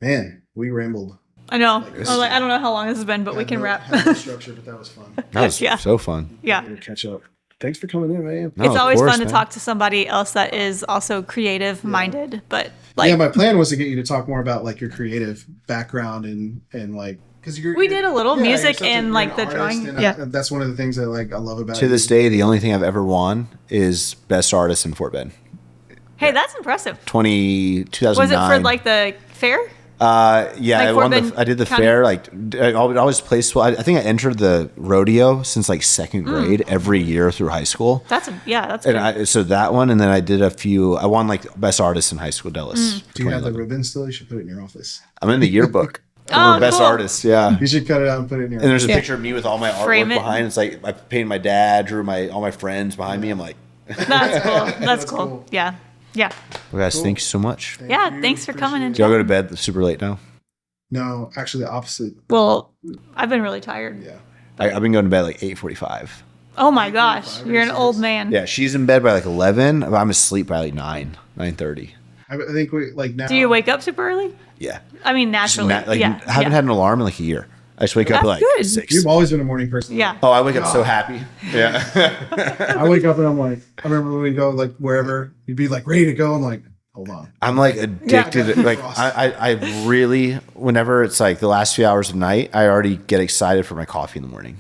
Man, we rambled. I know. this- I was like, I don't know how long this has been, but we can wrap. Had no structure, but that was fun. That was Yeah. so fun. Yeah. We're gonna catch up. Thanks for coming in, man. No, It's of always course, fun to man. talk to somebody else that is also creative minded, but like Yeah, my plan was to get you to talk more about like your creative background and like because you're We did a little you're music such a- and, you're like, an the artist, drawing. and Yeah. that's one of the things that like I love about To this day, the only thing I've ever won is Best Artist in Fort Bend. hey, that's impressive. 2009. Was it for like the fair? Yeah, like I Fort won Bend I did the County? fair. Like, I always placed well. I think I entered the rodeo since like second grade every year through high school. That's And good. so that one, and then I did a few. I won like Best Artist in high school, Dallas. for Do you have the 2011. ribbon still? You should put it in your office. I'm in the yearbook. Oh, for Best cool. Artist, yeah. You should cut it out and put it in your And there's a Yeah. picture of me with all my artwork Frame it. behind. It's like I painted my dad, drew all my friends behind me. I'm like, That's cool. That's That's cool. cool. Yeah. Yeah. well, guys, thank you so much. Yeah. you. Thanks for coming in. Do y'all go to bed super late now? No, actually the opposite. Well, I've been really tired. Yeah. I've been going to bed like 8:45. Oh my gosh, you're an old man. Yeah, she's in bed by like 11. But I'm asleep by like 9:30. I think we like now. Do you wake up super early? Yeah. I mean, Just naturally. I haven't yeah. had an alarm in like a year. I just wake up at That's like good. 6. You've always been a morning person. Yeah. Oh, I wake up so happy. Yeah. I wake up and I'm like, I remember when we go like wherever, you'd be like ready to go. I'm like, hold on. I'm like addicted. Yeah. Like I really, whenever it's like the last few hours of night, I already get excited for my coffee in the morning.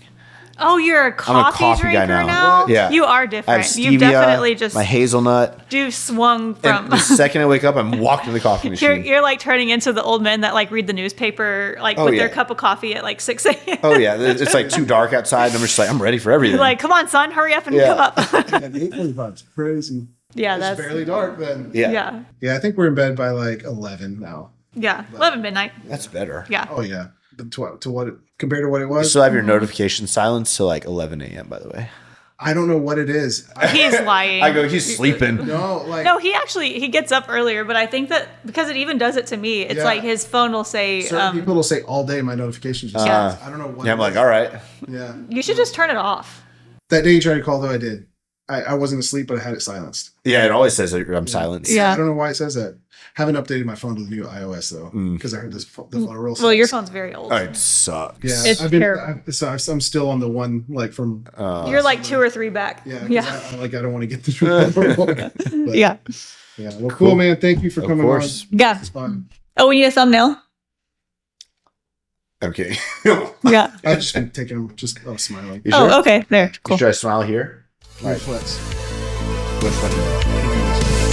Oh, you're a coffee guy drinker now. Yeah. You are I have different. stevia, You've definitely just my hazelnut. swung from. And the second I wake up, I'm walking to the coffee machine. You're like turning into the old men that like read the newspaper like with their cup of coffee at like 6 a.m. Oh yeah, it's like too dark outside, and I'm just like, I'm ready for everything. Like, come on, son, hurry up and come up. And 8:45. Crazy. Yeah, It's that's barely dark then. yeah. Yeah, I think we're in bed by like 11 now. Yeah, 11 midnight. That's better. Yeah. Oh yeah. To what it, compared to what it You was. still have your notification silenced till like 11 a.m. By the way. I don't know what it is. He's lying. I go, he's sleeping. No, like No, he gets up earlier, but I think that because it even does it to me, it's Yeah. like his phone will say, certain people will say all day my notifications. Just Yeah. I don't know what. Yeah, I'm it like, is. all right. Yeah. you should just turn it off. That day you tried to call though, I did. I wasn't asleep, but I had it silenced. Yeah, it always says that I'm silenced. Yeah. I don't know why it says that. Haven't updated my phone to the new iOS though, because I heard the real. Well, your phone's very old. Oh, it sucks. Yeah, It's terrible. I'm still on the one like from. You're like 2 or 3 back. Yeah, Yeah. I don't want to get the. But, Yeah. Yeah. Well, cool, man. Thank you for Of coming course. on. Yeah. It's fun. Oh, we need a thumbnail? Okay. Yeah. I've just been taking just smiling. You sure? Oh, okay. There. Cool. Should I smile here? Reflex. Which one?